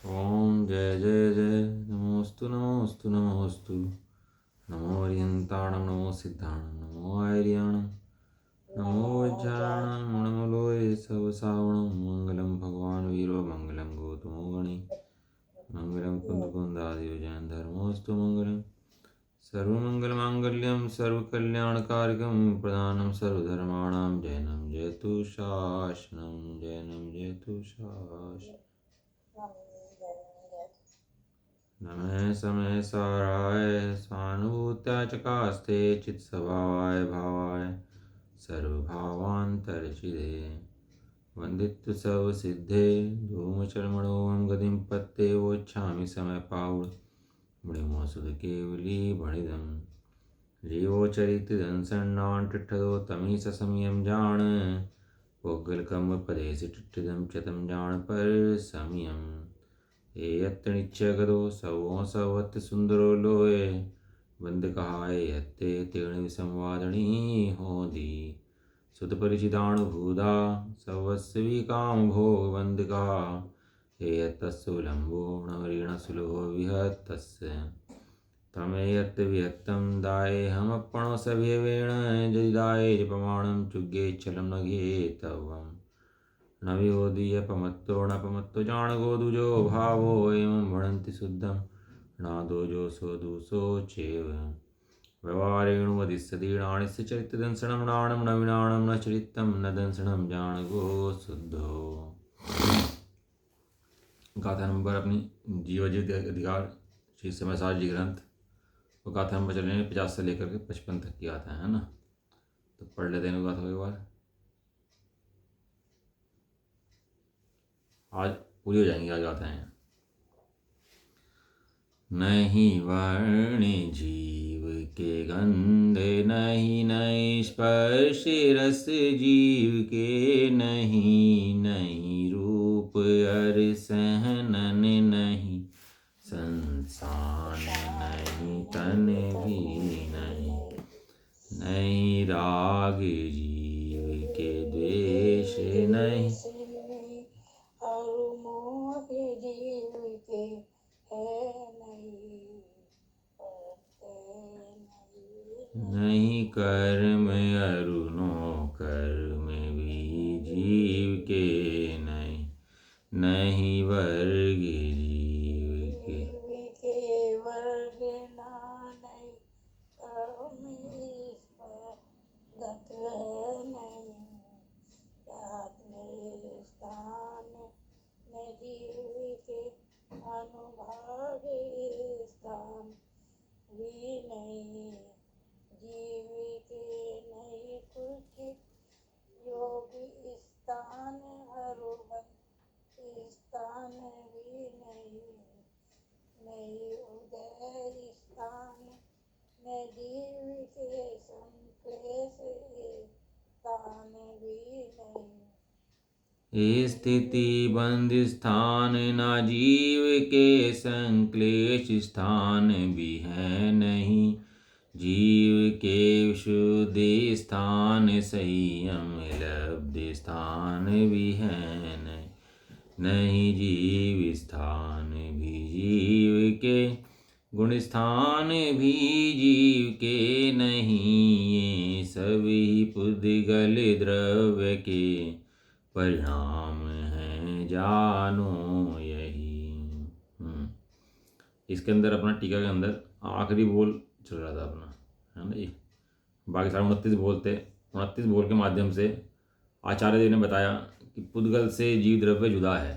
ओम जय जय जय नमोस्तु नमोस्तु नमोस्तु नमो हरिहंताणं नमो सिद्धाणं नमो आर्याणं नमो वज्राणां नमो लोये सवसावणं मंगलं भगवान् वीरो मंगलं गौतमो गणे मंगलं कुन्दकुन्दादियो जयं धर्मोऽस्तु मंगलं सर्वमङ्गलमाङ्गल्यं सर्वकल्याणकारिकं प्रदानं सर्वधर्माणां जयनं जयतु शासनं जयनं जयतु शासनं नमः समय साराय स्वानुभूत्या चकास्ते चित्स्वभावाय भावाय सर्वभावान्तरचिदे वन्दित्व सब सिद्धे धूमचर्मणोऽहं गतिं पत्ते वोच्छामि समय पाउड मृमो सुध केवली भणिदं जीवो चरित दंसन्नान टिठदो तमी ससमयम जान पोगल कम पदेश टिठदम चतम जान पर समयम एयत्त निश्चयगतो सवो सवत् सुंदरो लोये बंद कहाय यत्ते तेण संवादनी होदी सुत परिचितानुभूदा सवस्वी काम भोग बंद कहा एयत्तस्सु लंबो ऋण सुलभो विहत्तस्य तमेयत्त विहत्तं दाये हम अपणो सभ्यवेण जदि दाये प्रमाणं चुग्गे चलं न घेतवम् न विहोदीयपमत्तो नपमत्तो जाणगोदुजो भावो एवं भणन्ति शुद्धं नादोजो सोदुसो चेव व्यवहारेणुवदिस्सदीर्णाणिस्य चरित्रदंसनं नाणं न विनाणं न चरितं न दंसनं जाणगो शुद्धो। गाथा नंबर अपनी जीवजीव अधिकार श्री समय सार जी ग्रंथ वो गाथा नंबर चल रहे हैं 50 से लेकर के 55 तक की गाथा है ना। तो पढ़ लेते हैं गाथा एक बार, आज पूरी हो जाएंगी। आज गाते हैं। नहीं वर्ण जीव के गंधे नहीं नहीं स्पर्श रस जीव के नहीं नहीं रूप अर सहनन नहीं संसान नहीं तन भी नहीं नहीं राग जीव के द्वेष नहीं नहीं कर्म अरुणो कर्म भी जीव के नहीं नहीं वर्ग जीव के वर्ग ना नहीं कर्म गत है नहीं स्थान में जीव के अनुभाग स्थान भी नहीं जीव के नहीं कुछ योग स्थान हरुबन स्थान भी नहीं नहीं उदय स्थान में जीव के संक्लेश स्थान भी नहीं स्थिति बंद स्थान न जीव के संक्लेश स्थान भी है नहीं जीव के शुद्धि स्थान संयम लब्ध स्थान भी है नहीं जीव स्थान भी जीव के गुण स्थान भी जीव के नहीं ये सभी पुद्गल द्रव्य के परिणाम है जानो यही। इसके अंदर अपना टीका के अंदर आखिरी बोल चल रहा था अपना, है ना जी। बाकी सारे 29 बोल के माध्यम से आचार्य जी ने बताया कि पुद्गल से जीव द्रव्य जुदा है।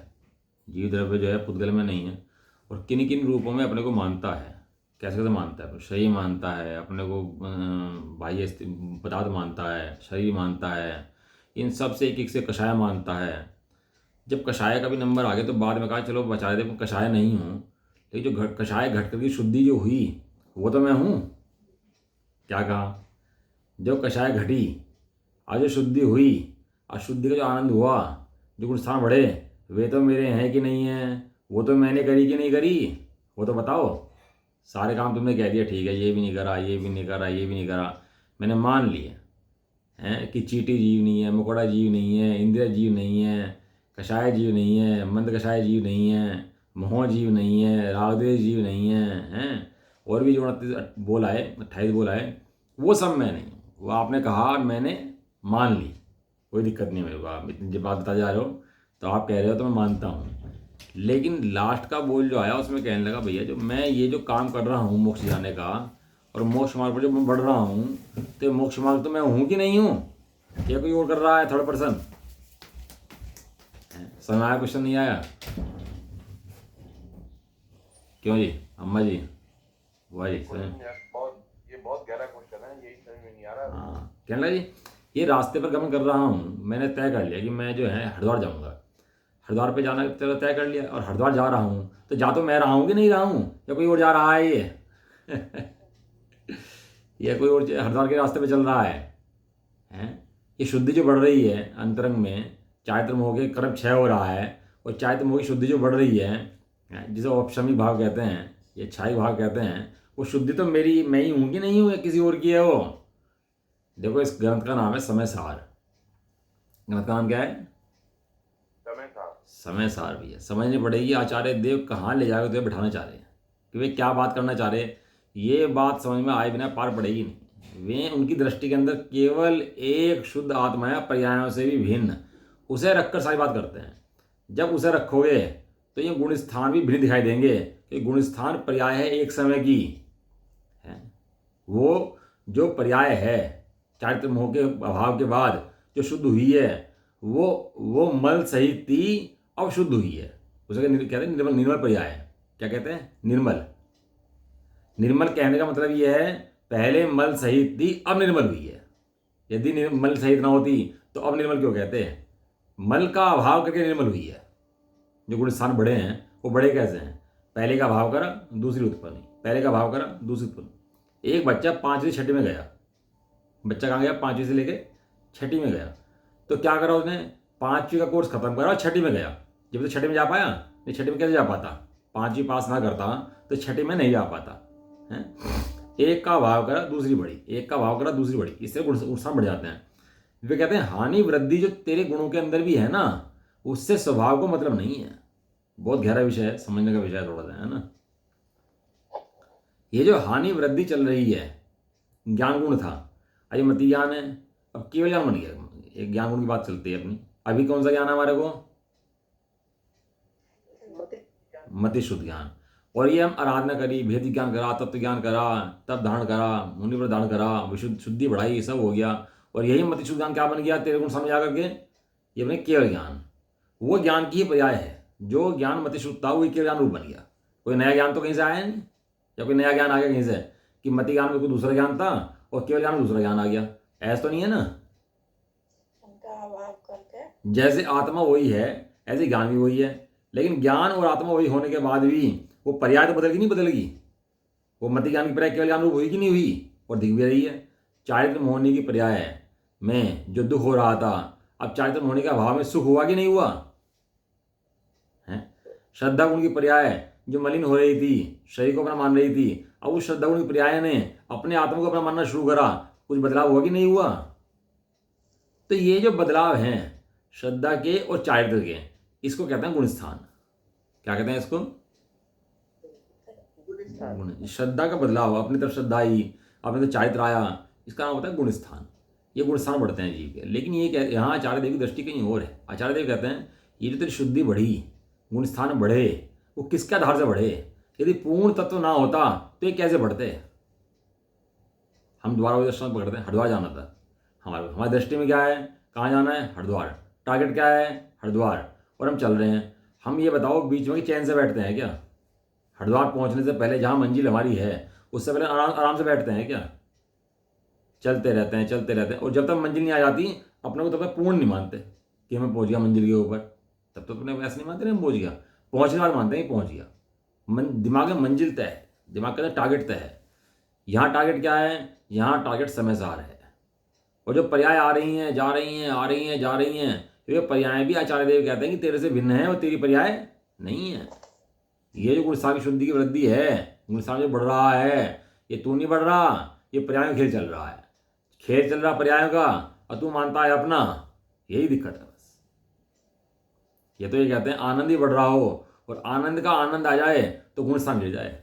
जीव द्रव्य जो है पुद्गल में नहीं है और किन किन रूपों में अपने को मानता है, कैसे कैसे मानता है। शरीर मानता है, अपने को बाह्य पदार्थ मानता है, शरीर मानता है, इन सब से एक एक से कषाय मानता है। जब कषाय का भी नंबर आ गया तो बाद में कहा चलो बचा दे, कषाय नहीं हूँ, लेकिन जो कषाय घटकर की शुद्धि जो हुई वो तो मैं हूँ। क्या कहा, जो कषाय घटी आज जो शुद्धि हुई, आज शुद्धि का जो आनंद हुआ, जो गुणस्थान बढ़े, वे तो मेरे हैं कि नहीं हैं, वो तो मैंने करी कि नहीं करी, वो तो बताओ। सारे काम तुमने कह दिया, ठीक है, ये भी नहीं करा, ये भी नहीं करा, ये भी नहीं करा, मैंने मान लिया है कि चींटी जीव नहीं है, मकोड़ा जीव नहीं है, इंद्रिय जीव नहीं है, कषाय जीव नहीं है, मंद कषाय जीव नहीं है, मोह जीव नहीं है, रागद्वेष जीव नहीं है, हैं? और भी जो 29 बोल आए, 28 बोल आए, वो सब मैं नहीं हूँ। वो आपने कहा, मैंने मान ली, कोई दिक्कत नहीं है मेरे को। आप इतनी जो बात बता जा रहे हो तो आप कह रहे हो तो मैं मानता हूँ, लेकिन लास्ट का बोल जो आया उसमें कहने लगा, भैया जो मैं ये जो काम कर रहा हूँ मोक्ष जाने का, और मोक्ष मार्ग पर जो मैं बढ़ रहा हूँ, तो मोक्ष मार्ग तो मैं हूँ कि नहीं हूँ? क्या कोई और कर रहा है, थर्ड पर्सन? समझ में आया? क्वेश्चन नहीं आया? क्यों जी अम्मा जी, वाह जी समझ। ये बहुत गहरा क्वेश्चन है, यही समझ में नहीं आ रहा। हाँ, कहने लगा जी ये रास्ते पर गमन कर रहा हूँ, मैंने तय कर लिया कि मैं जो है हरिद्वार जाऊँगा। हरिद्वार पे जाना चलो तय कर लिया, और हरिद्वार जा रहा हूँ, तो जा तो मैं रहा हूँ कि नहीं रहा हूँ, या कोई और जा रहा है ये? या कोई और हरिद्वार के रास्ते पे चल रहा है? हैं? ये शुद्धि जो बढ़ रही है अंतरंग में, चारित्र मोह के कर्म क्षय हो रहा है, और चारित्र मोह की शुद्धि जो बढ़ रही है, जिसे औपशमी भाव कहते हैं या छाई भाव कहते हैं, वो शुद्धि तो मेरी, मैं ही हूँ कि नहीं हूँ, या किसी और की है वो? देखो इस ग्रंथ का नाम है समय सार। ग्रंथ का नाम क्या है? समय था। समय सार भैया, समझनी पड़ेगी आचार्य देव कहाँ ले जाकर तुझे बिठाना चाह रहे हैं, कि वे क्या बात करना चाह रहे हैं। ये बात समझ में आए बिना पार पड़ेगी नहीं। वे उनकी दृष्टि के अंदर केवल एक शुद्ध आत्मा है, पर्यायों से भी भिन्न, उसे रखकर सारी बात करते हैं। जब उसे रखोगे तो ये गुण स्थान भी भिन्न दिखाई देंगे, कि गुण स्थान पर्याय है एक समय की है। वो जो पर्याय है चारित्र मोह के अभाव के बाद जो शुद्ध हुई है, वो मल सहित थी, अब शुद्ध हुई है। उसे कहते हैं निर्मल, निर्मल पर्याय है। क्या कहते हैं? निर्मल। निर्मल कहने का मतलब यह है पहले मल सहित थी, अब निर्मल हुई है। यदि मल सहित ना होती तो अब निर्मल क्यों कहते हैं? मल का अभाव करके निर्मल हुई है। जो गुण स्थान बड़े हैं वो बड़े कैसे हैं? पहले का भाव करा दूसरी उत्पत्ति, पहले का भाव करा दूसरी उत्पत्ति। एक बच्चा 5वीं से 6वीं में गया, बच्चा कहाँ गया? 5वीं से लेके 6वीं में गया, तो क्या करा उसने? 5वीं का कोर्स खत्म करा और 6वीं में गया। जब तो 6वीं में जा पाया नहीं, 6वीं में कैसे जा पाता? 5वीं पास ना करता तो 6वीं में नहीं जा पाता है। एक का भाव करा दूसरी बड़ी, एक का भाव करा दूसरी बड़ी, इससे गुण बढ़ जाते हैं। वे कहते हैं हानि वृद्धि जो तेरे गुणों के अंदर भी है ना, उससे स्वभाव को मतलब नहीं है। बहुत गहरा विषय है, समझने का विषय है थोड़ा सा, है ना। ये जो हानि वृद्धि चल रही है, ज्ञान गुण था, अरे मति ज्ञान है, अब केवल ज्ञान बन गया। एक ज्ञान गुण की बात चलती है अपनी। अभी कौन सा ज्ञान है हमारे को? मति शुद्ध ज्ञान। और ये हम आराधना करी, भेद ज्ञान करा, तत्व ज्ञान करा, तब धारण करा, मुनि पर धारण करा, विशुद्ध शुद्धि बढ़ाई, ये सब हो गया। और यही मति शुद्ध ज्ञान क्या बन गया तेरे गुण सामने जाकर के? ये बने केवल ज्ञान। वो ज्ञान की ही पर्याय है। जो ज्ञान मति शुद्ध था वही केवल ज्ञान रूप बन गया। कोई नया ज्ञान तो कहीं से आया नहीं, या कोई नया ज्ञान आ गया कहीं से कि मति ज्ञान में कोई दूसरा ज्ञान था और केवल ज्ञान में दूसरा ज्ञान आ गया? ऐसा तो नहीं है ना। उनका अभाव करके जैसे आत्मा वही है ऐसे ज्ञान भी वही है, लेकिन ज्ञान और आत्मा वही होने के बाद भी वो पर्याय तो बदलगी नहीं बदलेगी। वो मति ज्ञान की पर्याय केवल ज्ञान रूप हुई कि नहीं हुई? और दिख भी रही है। चारित्र मोहनी की पर्याय में जो दुख हो रहा था, अब चारित्र मोहनी का भाव में सुख हुआ कि नहीं हुआ है? श्रद्धा गुण की पर्याय जो मलिन हो रही थी, शरीर को अपना मान रही थी, अब उस श्रद्धा गुण की पर्याय ने अपने आत्मा को अपना मानना शुरू करा, कुछ बदलाव हुआ कि नहीं हुआ? तो ये जो बदलाव हैं श्रद्धा के और चारित्र के, इसको कहते हैं गुणस्थान। क्या कहते हैं इसको? गुण। श्रद्धा का बदलाव, अपनी तरफ श्रद्धा आई, अपने तरफ चारित्र आया, इसका नाम होता है गुणस्थान। ये गुणस्थान बढ़ते हैं जीव के। लेकिन ये यहाँ आचार्य देव की दृष्टि कहीं और है। आचार्य देव कहते हैं ये जो तेरी शुद्धि बढ़ी, गुणस्थान बढ़े, वो किसके आधार से बढ़े? यदि पूर्ण तत्व ना होता तो ये कैसे बढ़ते? हम दोबारा वही दृष्टांत पकड़ते हैं। हरिद्वार जाना था हमारी दृष्टि में क्या है? कहाँ जाना है? हरिद्वार। टारगेट क्या है? हरिद्वार। और हम चल रहे हैं। हम ये बताओ बीच में चैन से बैठते हैं क्या? हरिद्वार पहुंचने से पहले जहाँ मंजिल हमारी है उससे पहले आराम से बैठते हैं क्या? चलते रहते हैं, चलते रहते हैं, और जब तक मंजिल नहीं आ जाती अपने को तब तक पूर्ण नहीं मानते कि हमें पहुंच गया मंजिल के ऊपर। तब तक अपने ऐसे नहीं मानते ना पहुंच गया, पहुंचने बाद मानते हैं पहुंच गया। दिमाग में मंजिल तय है, दिमाग के अंदर टारगेट तय है। यहाँ टारगेट क्या है? यहाँ टारगेट समय सार है। और जो पर्याय आ रही हैं, जा रही हैं, आ रही हैं, जा रही हैं, तो ये पर्याय भी आचार्य देव कहते हैं कि तेरे से भिन्न है और तेरी पर्याय नहीं है। ये जो गुणस्थान की शुद्धि की वृद्धि है, गुणस्थान जो बढ़ रहा है, ये तू नहीं बढ़ रहा, ये पर्याय में खेल चल रहा है। खेल चल रहा पर्यायों का और तू मानता है अपना। यही दिक्कत है बस। ये तो ये कहते हैं आनंद ही बढ़ रहा हो और आनंद का आनंद आ जाए तो गुण स्थान गिर जाए।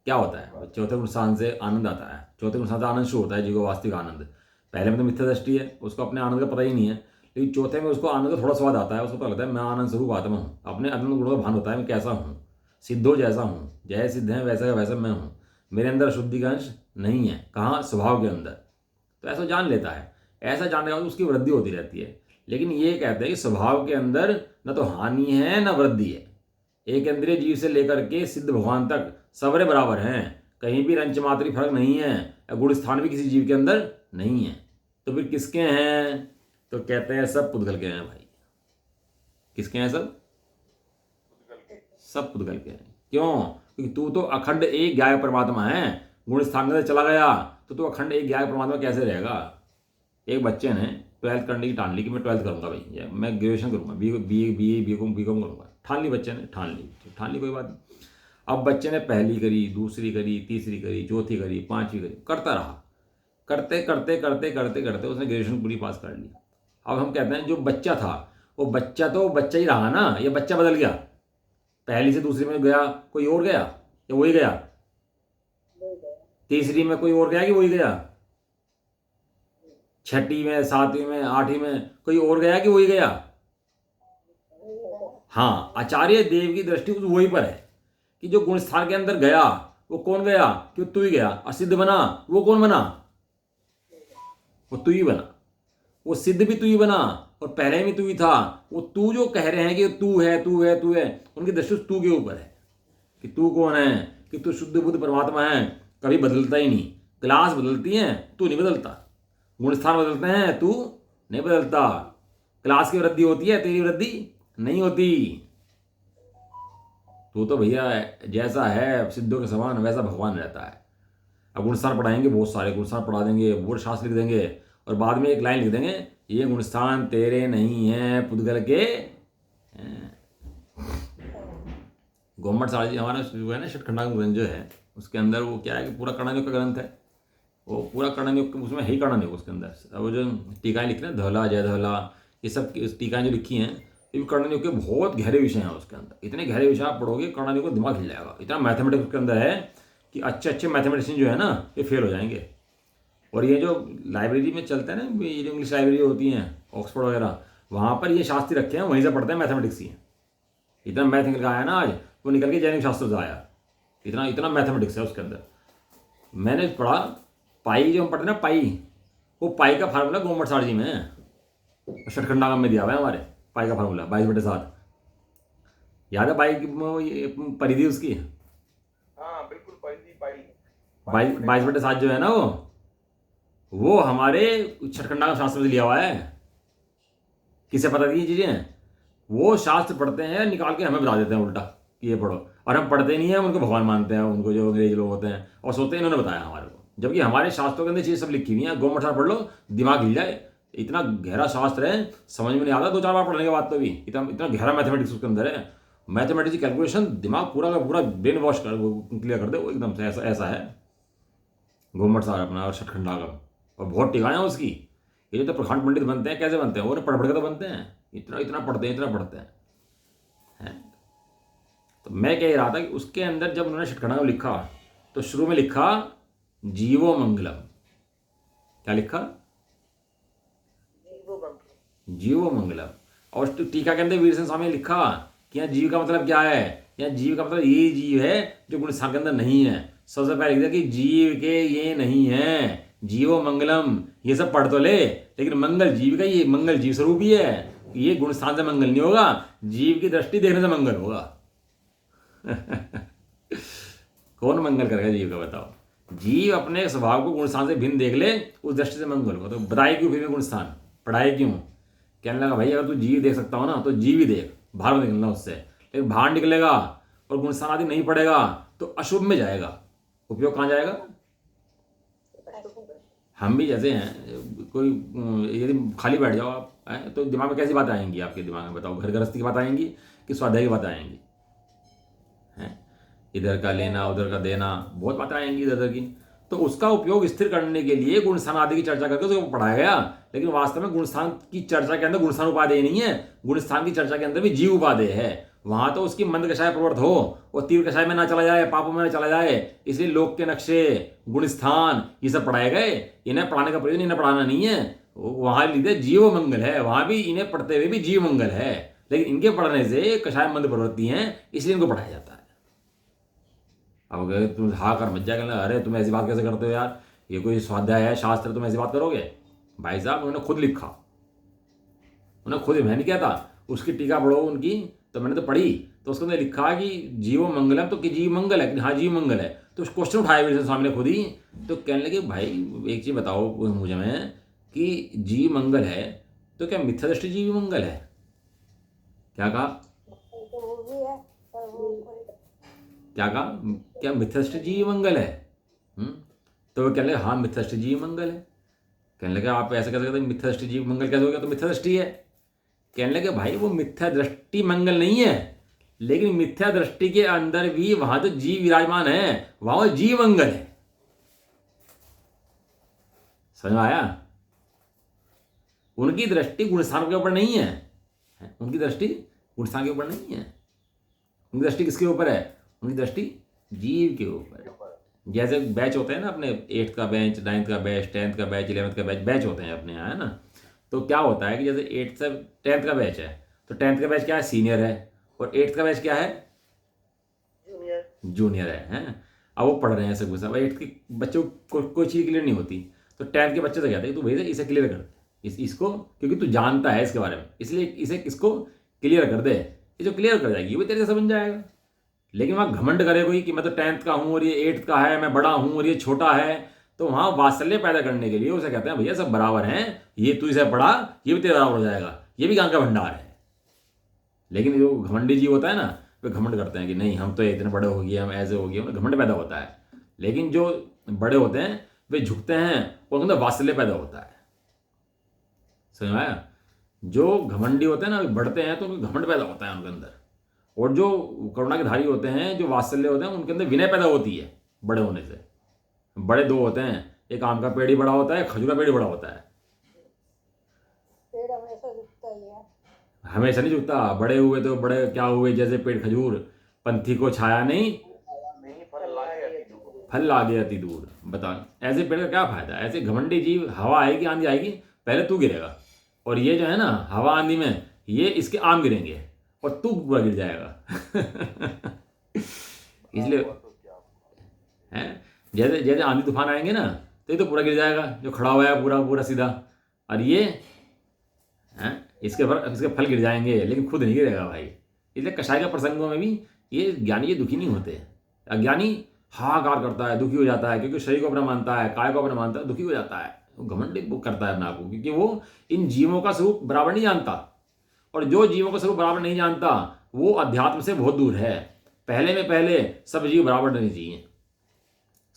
क्या होता है, चौथे गुण स्थान से आनंद आता है, चौथे गुण स्थान से आनंद शुरू होता है जीव का वास्तविक आनंद। पहले में तो मिथ्या दृष्टि है, उसको अपने आनंद का पता ही नहीं है, लेकिन चौथे में उसको आनंद का थोड़ा स्वाद आता है, उसको पता लगता है मैं आनंद स्वरूप आत्मा हूँ, अपने अनंत गुणों का भान होता है, मैं कैसा हूँ, सिद्धो जैसा हूँ, जय सिद्ध है वैसा का वैसा मैं हूँ, मेरे अंदर शुद्धि का अंश नहीं है, कहाँ, स्वभाव के अंदर। तो ऐसा जान लेता है, ऐसा जानने के बाद उसकी वृद्धि होती रहती है। लेकिन ये कहते हैं कि स्वभाव के अंदर न तो हानि है न वृद्धि है, एक इंद्रिय जीव से लेकर के सिद्ध भगवान तक सबरे बराबर हैं, कहीं भी रंच मात्री फर्क नहीं है, गुण स्थान भी किसी जीव के अंदर नहीं है। तो फिर किसके हैं, तो कहते हैं सब पुद्गल के हैं भाई। किसके हैं सब, सब पुद्गल के हैं। क्यों, क्योंकि तू तो अखंड एक ज्ञाय परमात्मा है, गुण स्थान में चला गया तो तू अखंड एक ज्ञाय परमात्मा कैसे रहेगा। एक बच्चे ने 12th करने की ठान ली कि मैं 12th करूंगा भाई, मैं ग्रेजुएशन करूंगा, बी कॉम करूंगा, ठान ली बच्चे ने, ठान ली कोई बात नहीं। अब बच्चे ने पहली करी, दूसरी करी, तीसरी करी, चौथी करी, पांचवी करी, करता रहा, करते करते करते करते करते उसने ग्रेजुएशन पूरी पास कर ली। अब हम कहते हैं जो बच्चा था वो बच्चा तो बच्चा ही रहा ना, ये बच्चा बदल गया, पहली से दूसरी में गया कोई और गया या वही गया, तीसरी में कोई और गया कि वही गया, छठी में, सातवीं में, आठवीं में कोई और गया कि वही गया। हाँ, आचार्य देव की दृष्टि उस वही पर है कि जो गुण स्थान के अंदर गया वो कौन गया, कि तू ही गया। असिद्ध बना वो कौन बना, वो तू ही बना, वो सिद्ध भी तू ही बना और पहले भी तू ही था। वो तू जो कह रहे हैं कि तू है तू है तू है, उनकी दृष्टि तू के ऊपर है कि तू कौन है, कि तू शुद्ध बुद्ध परमात्मा है, कभी बदलता ही नहीं। क्लास बदलती है, तू नहीं बदलता, गुण स्थान बदलते हैं, तू नहीं बदलता। क्लास की वृद्धि होती है, तेरी वृद्धि नहीं होती। तू तो भैया जैसा है सिद्धों के समान वैसा भगवान रहता है। अब गुणस्थान पढ़ाएंगे, बहुत सारे गुणस्थान पढ़ा देंगे, बोर्ड शास्त्र लिख देंगे और बाद में एक लाइन लिख देंगे, ये गुणस्थान तेरे नहीं है, पुद्गल के हैं। गोमट साल जी हमारा जो है ना षटखंडांग ग्रंथ जो है उसके अंदर वो क्या है कि पूरा कर्णयोग का ग्रंथ है, वो पूरा कर्णयोग उसमें है ही कर्णयोग उसके अंदर। वो जो टीकाएं लिख रहे हैं धौला जय धौला, ये सब टीकाएं जो लिखी हैं ये भी कर्णयोग के बहुत गहरे विषय हैं उसके अंदर। इतने गहरे विषय आप पढ़ोगे कर्णयोग को दिमाग हिल जाएगा। इतना मैथमेटिक्स उसके अंदर है कि अच्छे अच्छे मैथमेटिशियन जो है ना ये फेल हो जाएंगे। और ये जो लाइब्रेरी में चलते हैं ना, ये जो इंग्लिश लाइब्रेरी होती हैं ऑक्सफोर्ड वगैरह, वहाँ पर ये शास्त्री रखे हैं, वहीं से पढ़ते हैं मैथमेटिक्स ही। इतना मैथ निकल का आया ना आज, वो निकल के जैनिक शास्त्र से आया, इतना इतना मैथमेटिक्स है उसके अंदर। मैंने पढ़ा पाई, जो हम पढ़ते ना पाई, वो पाई का फार्मूला गोमट साड़ जी में षटखंडागम में दिया हुआ है हमारे, पाई का फार्मूला 22/7। याद है पाई की परिधि उसकी, हाँ बिल्कुल, पाई 22/7 जो है ना वो हमारे षटखंडागम शास्त्र से लिया हुआ है। किसे पता थी ये चीजें, वो शास्त्र पढ़ते हैं निकाल के हमें बता देते हैं उल्टा कि ये पढ़ो, और हम पढ़ते नहीं है, उनको भगवान मानते हैं, उनको जो अंग्रेज लोग होते हैं, और सोचते हैं इन्होंने बताया हमारे को, जबकि हमारे शास्त्रों के अंदर चीज़ सब लिखी हुई है। गोमठ साहब पढ़ लो, दिमाग हिल जाए, इतना गहरा शास्त्र है, समझ में नहीं आता 2-4 बार पढ़ने के बाद तो भी। इतना इतना गहरा मैथमेटिक्स उसके अंदर है, मैथमेटिक्स कैलकुलेशन, दिमाग पूरा का पूरा ब्रेन वॉश कर क्लियर कर दे वो एकदम से, ऐसा ऐसा है गोमठ साहब अपना और षटखंडागम। और बहुत टिकाएं उसकी। ये जो तो प्रखंड पंडित बनते हैं, कैसे बनते हैं, वो पढ़ पढ़ के तो बनते हैं, इतना इतना पढ़ते हैं, इतना पढ़ते हैं। तो मैं कह रहा था कि उसके अंदर जब उन्होंने षटखंडागम लिखा तो शुरू में लिखा जीवो मंगलम। क्या लिखा, जीवो मंगलम। और टीका के अंदर वीरसेन स्वामी ने लिखा कि यहाँ जीव का मतलब क्या है, यहाँ जीव का मतलब ये जीव है जो गुण स्थान के अंदर नहीं है। सबसे पहले लिख दिया कि जीव के ये नहीं है, जीवो मंगलम। ये सब पढ़ तो ले, लेकिन मंगल जीव का, ये मंगल जीव स्वरूप ही है। ये गुण स्थान से मंगल नहीं होगा, जीव की दृष्टि देखने से मंगल होगा। कौन मंगल करेगा जीव का, बताओ। जीव अपने स्वभाव को गुण स्थान से भिन्न देख ले, उस दृष्टि से मंगल होगा। तो बताए क्यों फिर गुण स्थान, पढ़ाए क्यों। कहने लगा भाई अगर तू जीव देख सकता हो ना तो जीव ही देख, बाहर में निकलना उससे। लेकिन बाहर निकलेगा और गुण स्थान आदि नहीं पड़ेगा तो अशुभ में जाएगा। उपयोग कहाँ जाएगा। हम भी जैसे हैं, कोई यदि खाली बैठ जाओ आप तो दिमाग में कैसी बातें आएंगी आपके दिमाग में, बताओ। घर गृहस्थी की बात आएंगी कि स्वाध्याय की बातें आएंगी, हैं इधर का लेना उधर का देना, बहुत बातें आएंगी इधर की। तो उसका उपयोग स्थिर करने के लिए गुण स्थान आदि की चर्चा करके उसको पढ़ाया गया। लेकिन वास्तव में गुण स्थान की चर्चा के अंदर गुण स्थान उपादेय नहीं है, गुण स्थान की चर्चा के अंदर भी जीव उपादेय है। वहां तो उसकी मंद कषाय प्रवृत्त हो और तीव्र कषाय में ना चला जाए, पापों में ना चला जाए, इसलिए लोक के नक्शे, गुण स्थान, ये सब पढ़ाए गए। इन्हें पढ़ाने का प्रयोजन इन्हें पढ़ाना नहीं है, वहां लिखे जीव मंगल है, वहां भी इन्हें पढ़ते हुए भी जीव मंगल है। लेकिन इनके पढ़ने से कषाय मंद प्रवृत्ति है, इसलिए इनको पढ़ाया जाता है। अब अगर तुम हाँ कर मत जाए, अरे तुम ऐसी बात कैसे करते हो यार, ये कोई स्वाध्याय है, शास्त्र, तुम ऐसी बात करोगे? भाई साहब उन्होंने खुद लिखा, उन्हें खुद, मैं नहीं कहता, उसकी टीका पढ़ो उनकी, तो मैंने तो पढ़ी, तो उसको मैंने लिखा कि जीवो मंगलम, तो कि जीव मंगल है, हाँ जीव मंगल है। तो उस क्वेश्चन उठाया विष्णु स्वामी ने खुद ही, तो कहने लगे भाई एक चीज़ बताओ मुझे में कि जीव मंगल है तो क्या मिथ्या दृष्टि जीव मंगल है? क्या कहा? तो वो भी है, पर वो क्या कहा? क्या मिथ्या दृष्टि जीव मंगल है? तो वो कहने लगे हाँ मिथ्या दृष्टि जीव मंगल है। कहने लगे आप ऐसे कैसे कहते हैं मिथ्या दृष्टि जीव मंगल कैसे हो गया? तो मिथ्या दृष्टि है। कहने लगे भाई वो मिथ्या दृष्टि मंगल नहीं है, लेकिन मिथ्या दृष्टि के अंदर भी वहां तो जीव विराजमान है, वहां जीव मंगल है। समझ में आया? उनकी दृष्टि गुणस्थान के ऊपर नहीं है, उनकी दृष्टि गुणस्थान के ऊपर नहीं है। उनकी दृष्टि किसके ऊपर है? उनकी दृष्टि जीव के ऊपर है। जैसे बैच होते हैं ना अपने, 8th का बैच, 9th का बैच, 10th का बैच, 11th का बैच होते हैं अपने यहाँ, है ना। तो क्या होता है कि जैसे 8th से 10th का बैच है, तो 10th का बैच क्या है? सीनियर है। और 8th का बैच क्या है? जूनियर है, हैं? अब वो पढ़ रहे हैं सब कुछ। अब 8th के बच्चों को कोई चीज़ क्लियर नहीं होती, तो 10th के बच्चे से कहते हैं तू भैया इसे क्लियर कर दे, इसको, क्योंकि तू जानता है इसके बारे में, इसलिए इसे इसको क्लियर कर दे। ये जो क्लियर कर जाएगी वो तेरे जैसा बन जाएगा। लेकिन वहाँ घमंड करे कोई कि मैं तो 10th का हूँ और ये 8th का है, मैं बड़ा हूँ और ये छोटा है, तो वहाँ वात्सल्य पैदा करने के लिए उसे कहते हैं भैया सब बराबर हैं, ये तू इसे पढ़ा, ये भी तेरे बराबर हो जाएगा, ये भी ज्ञान का भंडार है। लेकिन जो घमंडी जीव होता है ना, वे घमंड करते हैं कि नहीं हम तो इतने बड़े हो गए, हम ऐसे हो गए, उन्हें घमंड पैदा होता है। लेकिन जो बड़े होते हैं वे झुकते हैं और उनके अंदर वात्सल्य पैदा होता है। समझ में आया? जो घमंडी होते हैं ना, बढ़ते हैं तो उनका घमंड पैदा होता है उनके अंदर। और जो करुणा के धारी होते हैं, जो वात्सल्य होते हैं, उनके अंदर विनय पैदा होती है बड़े होने से। बड़े दो होते हैं, एक आम का पेड़ ही बड़ा होता है, खजूर का पेड़ ही बड़ा होता है। पेड़ हमेशा झुकता ही है, हमेशा नहीं झुकता। बड़े हुए तो बड़े क्या हुए, जैसे पेड़ खजूर, पंथी को छाया नहीं, फल लागे अति दूर। बता ऐसे पेड़ का क्या फायदा? ऐसे घमंडी जीव, हवा आएगी, आंधी आएगी, पहले तू गिरेगा, और ये जो है ना हवा आंधी में, ये इसके आम गिरेंगे और तू पूरा गिर जाएगा। इसलिए है, जैसे जैसे आंधी तूफान आएंगे ना, तो ये तो पूरा गिर जाएगा, जो खड़ा हुआ है पूरा पूरा सीधा, और ये है इसके फल गिर जाएंगे, लेकिन खुद नहीं गिरेगा भाई। इसलिए कषाय के प्रसंगों में भी ये ज्ञानी, ये दुखी नहीं होते। अज्ञानी हाहाकार करता है, दुखी हो जाता है, क्योंकि शरीर को अपना मानता है, काय को अपना मानता है, दुखी हो जाता है, घमंड करता है अपने आप को, क्योंकि वो इन जीवों का स्वरूप बराबर नहीं जानता। और जो जीवों का स्वरूप बराबर नहीं जानता वो अध्यात्म से बहुत दूर है। पहले में पहले सब जीव बराबर नहीं चाहिए।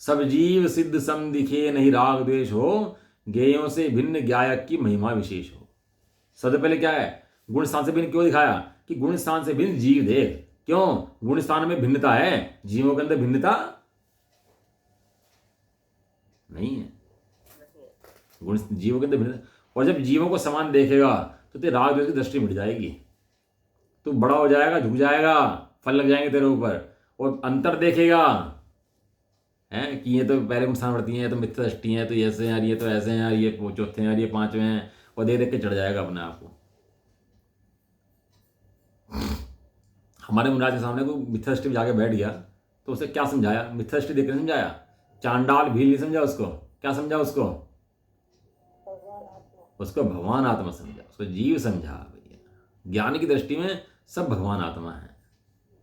सब जीव सिद्ध सम दिखे, नहीं राग द्वेष हो, ज्ञेयों से भिन्न ज्ञायक की महिमा विशेष हो। सबसे पहले क्या है? गुण स्थान से भिन्न क्यों दिखाया? कि गुण स्थान से भिन्न जीव देख। क्यों? गुण स्थान में भिन्नता है, जीवों के अंदर भिन्नता नहीं है। गुण जीवों के अंदर भिन्नता, और जब जीवों को समान देखेगा तो तेरे राग द्वेष की दृष्टि मिट जाएगी, तू बड़ा हो जाएगा, झुक जाएगा, फल लग जाएंगे तेरे ऊपर, और अंतर देखेगा है कि ये तो पहले गुण स्थान बढ़ती हैं, ये तो मिथ्या दृष्टि हैं, तो ये ऐसे हैं यार, ये तो ऐसे हैं यार, ये चौथे हैं यार, ये पांचवें हैं, और देख देख के चढ़ जाएगा अपने आप को। हमारे मुनिराज के सामने कोई मिथ्या दृष्टि जाके बैठ गया तो उसे क्या समझाया? मिथ्या दृष्टि देखकर समझाया, चांडाल भील नहीं समझा उसको। क्या समझा उसको? उसको भगवान आत्मा समझा, उसको जीव समझा। भैया ज्ञान की दृष्टि में सब भगवान आत्मा है,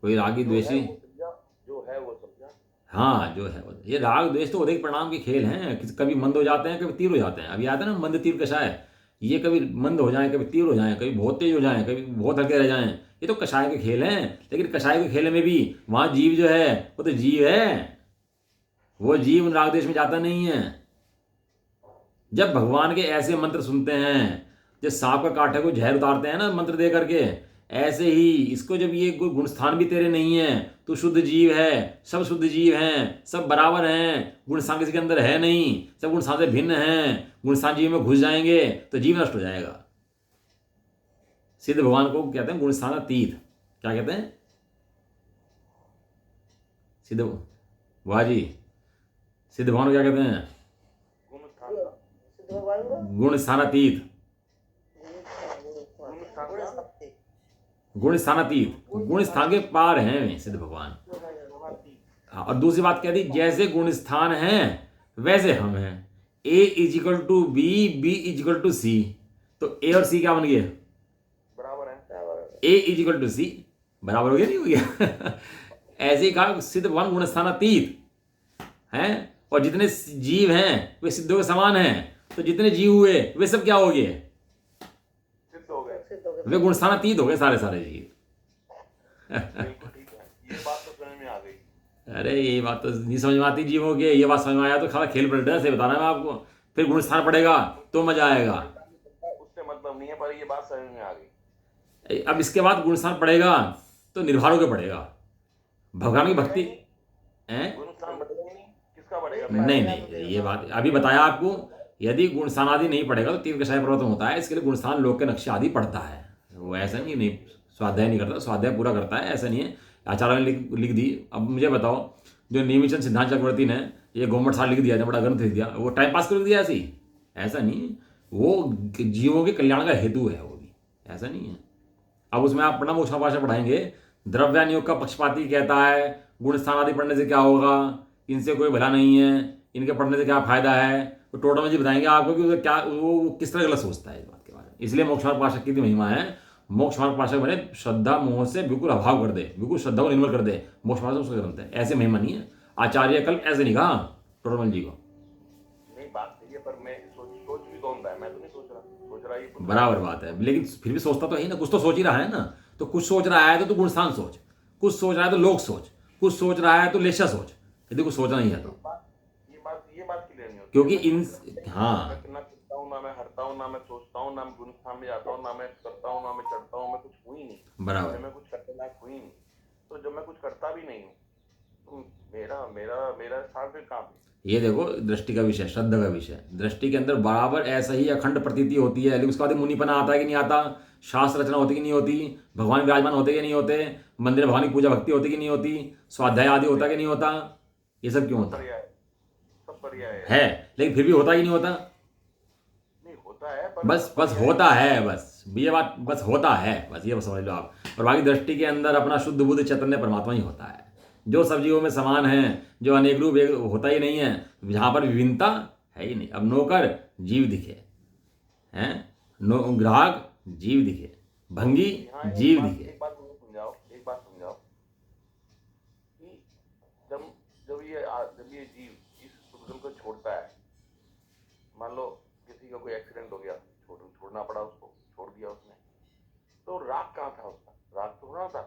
कोई रागी द्वेषी जो है वो समझा। हाँ जो है वो, ये राग द्वेष तो उदय परिणाम के खेल हैं, कभी मंद हो जाते हैं, कभी तीव्र हो जाते हैं। अभी आता है ना मंद तीव्र कषाय, ये कभी मंद हो जाएं, कभी तीव्र हो जाएं, कभी बहुत तेज हो जाएं, कभी बहुत हल्के रह जाएं। ये तो कषाय के खेल हैं। लेकिन कषाय के खेल में भी वहाँ जीव जो है वो तो जीव है, वो जीव उन राग द्वेष में जाता नहीं है। जब भगवान के ऐसे मंत्र सुनते हैं, जब सांप का कांटे को जहर उतारते हैं ना मंत्र दे करके, ऐसे ही इसको जब ये कोई गुण स्थान भी तेरे नहीं है, तो शुद्ध जीव है, सब शुद्ध जीव हैं, सब बराबर हैं, गुण स्थान किसी के अंदर है नहीं, सब गुण स्थान से भिन्न हैं, गुण स्थान जीव में घुस जाएंगे तो जीव नष्ट हो जाएगा। सिद्ध भगवान को कहते हैं गुण स्थान तीत। क्या कहते हैं? सिद्ध वाह जी, सिद्ध भगवान को क्या कहते हैं? सिद्ध भगवान को गुण स्थानातीत। गुण स्थानातीत, गुण स्थान के पार हैं सिद्ध भगवान। हाँ, और दूसरी बात कह दी, जैसे गुण स्थान है वैसे हम हैं। A is equal to B, B is equal to C, तो ए और सी क्या बन गया? बराबर है। A इजिकल टू सी बराबर हो गया, नहीं हो गया? ऐसे ही कहा सिद्ध भगवान गुण स्थानातीत हैं, और जितने जीव हैं वे सिद्धों के समान हैं। तो जितने जीव हुए वे सब क्या हो गए? सिद्ध हो गए। वे गुण स्थानातीत हो गए सारे सारे जीव। बिल्कुल ठीक है, ये बात तो समझ में आ गई। अरे ये बात तो नहीं समझ में आती जीवों के, ये बात समझ में आया तो खाला खेल पलटा से बताना मैं आपको। फिर गुण स्थान पड़ेगा तो मजा आएगा। उससे मतलब नहीं है, पर ये बात समझ में आ गई। अब इसके बाद गुण स्थान पड़ेगा तो निर्भर होकर पड़ेगा। भगवान की भक्ति है? गुण स्थान बढ़ेगा ही नहीं, किसका बढ़ेगा? नहीं नहीं, ये बात अभी बताया आपको। यदि गुण स्थान आदि नहीं पड़ेगा तो तीव्र कषाय प्रवर्तन होता है। इसके लिए गुण स्थान लोक के नक्शे आदि पढ़ता है। वो ऐसा नहीं स्वाध्याय नहीं करता, स्वाध्याय पूरा करता है, ऐसा नहीं है। आचार्य ने लिख दी। अब मुझे बताओ, जो नेमिचंद सिद्धांत चक्रवर्ती ने ये गोमट साल लिख दिया, बड़ा ग्रंथ लिख दिया, वो टाइम पास कर लिख दिया ऐसे ही? ऐसा नहीं, वो जीवों के कल्याण का हेतु है, वो भी ऐसा नहीं है। अब उसमें आप पढ़ना मोक्षा भाषा पढ़ाएंगे, द्रव्यान योग का पक्षपाती कहता है गुण स्थान आदि पढ़ने से क्या होगा, इनसे कोई भला नहीं है, इनके पढ़ने से क्या फायदा है, तो टोटल जी बताएंगे आपको कि वो क्या, वो किस तरह गलत सोचता है इस बात के बारे में। इसलिए मोक्ष मार्ग पाशक की महिमा है। मोक्ष मार्ग पाशक बने श्रद्धा मोह से बिल्कुल अभाव कर दे, बिल्कुल श्रद्धा को निर्मल कर दे। मोक्ष मार्ग उसका ग्रंथ है, ऐसे महिमा नहीं है। आचार्य कल्प ऐसे नहीं कहा टोटल जी को। नहीं, बात सही है, पर मैं सोच भी कौन रहा है? मैं तो नहीं सोच रहा ये बराबर बात है, लेकिन फिर भी सोचता तो है ना, कुछ तो सोच ही रहा है ना। तो कुछ सोच रहा है तो गुण स्थान सोच, कुछ सोच रहा है तो लोक सोच, कुछ सोच रहा है तो लेशा सोच। यदि कुछ सोचना नहीं है तो ये बात क्लियर नहीं होती। क्योंकि इन हाँ ना करता हूँ, ना मैं हरता हूँ, ना मैं सोचता हूँ, ना मैं गुण स्थान में जाता हूँ, ना मैं करता हूँ, ना मैं चढ़ता हूँ, मैं कुछ हुई नहीं। बराबर। मैं कुछ करने लायक हुई नहीं, तो जब मैं कुछ करता भी नहीं हूँ तो मेरा स्थान फिर कहाँ पे? ये देखो, दृष्टि का विषय, श्रद्धा का विषय। दृष्टि के अंदर बराबर ऐसा ही अखंड प्रतीति होती है, लेकिन उसके बाद मुनिपना आता है कि नहीं आता, शास्त्र रचना होती कि नहीं होती, भगवान विराजमान होते कि नहीं होते, मंदिर भगवान की पूजा भक्ति होती कि नहीं होती, स्वाध्याय आदि होता कि नहीं होता, ये सब क्यों होता सब पर्याय है? लेकिन फिर भी होता कि नहीं होता? नहीं होता है, पर बस होता है, बस ये बात, बस होता है, बस ये समझ लो आप। और बाकी दृष्टि के अंदर अपना शुद्ध बुद्ध चैतन्य परमात्मा ही होता है, जो सब जीवों में समान है, जो अनेक रूप एक होता ही नहीं है, जहाँ पर विभिन्नता है ही नहीं। अब नौकर जीव दिखे हैं, ग्राहक जीव दिखे, भंगी जीव दिखे। एक बात समझाओ कि जब ये जीव इस पुद्गल को छोड़ता है, मान लो किसी का कोई एक्सीडेंट हो गया, छोड़ना पड़ा उसको, छोड़ दिया उसने, तो राग कहाँ था उसका? राग तो होना था।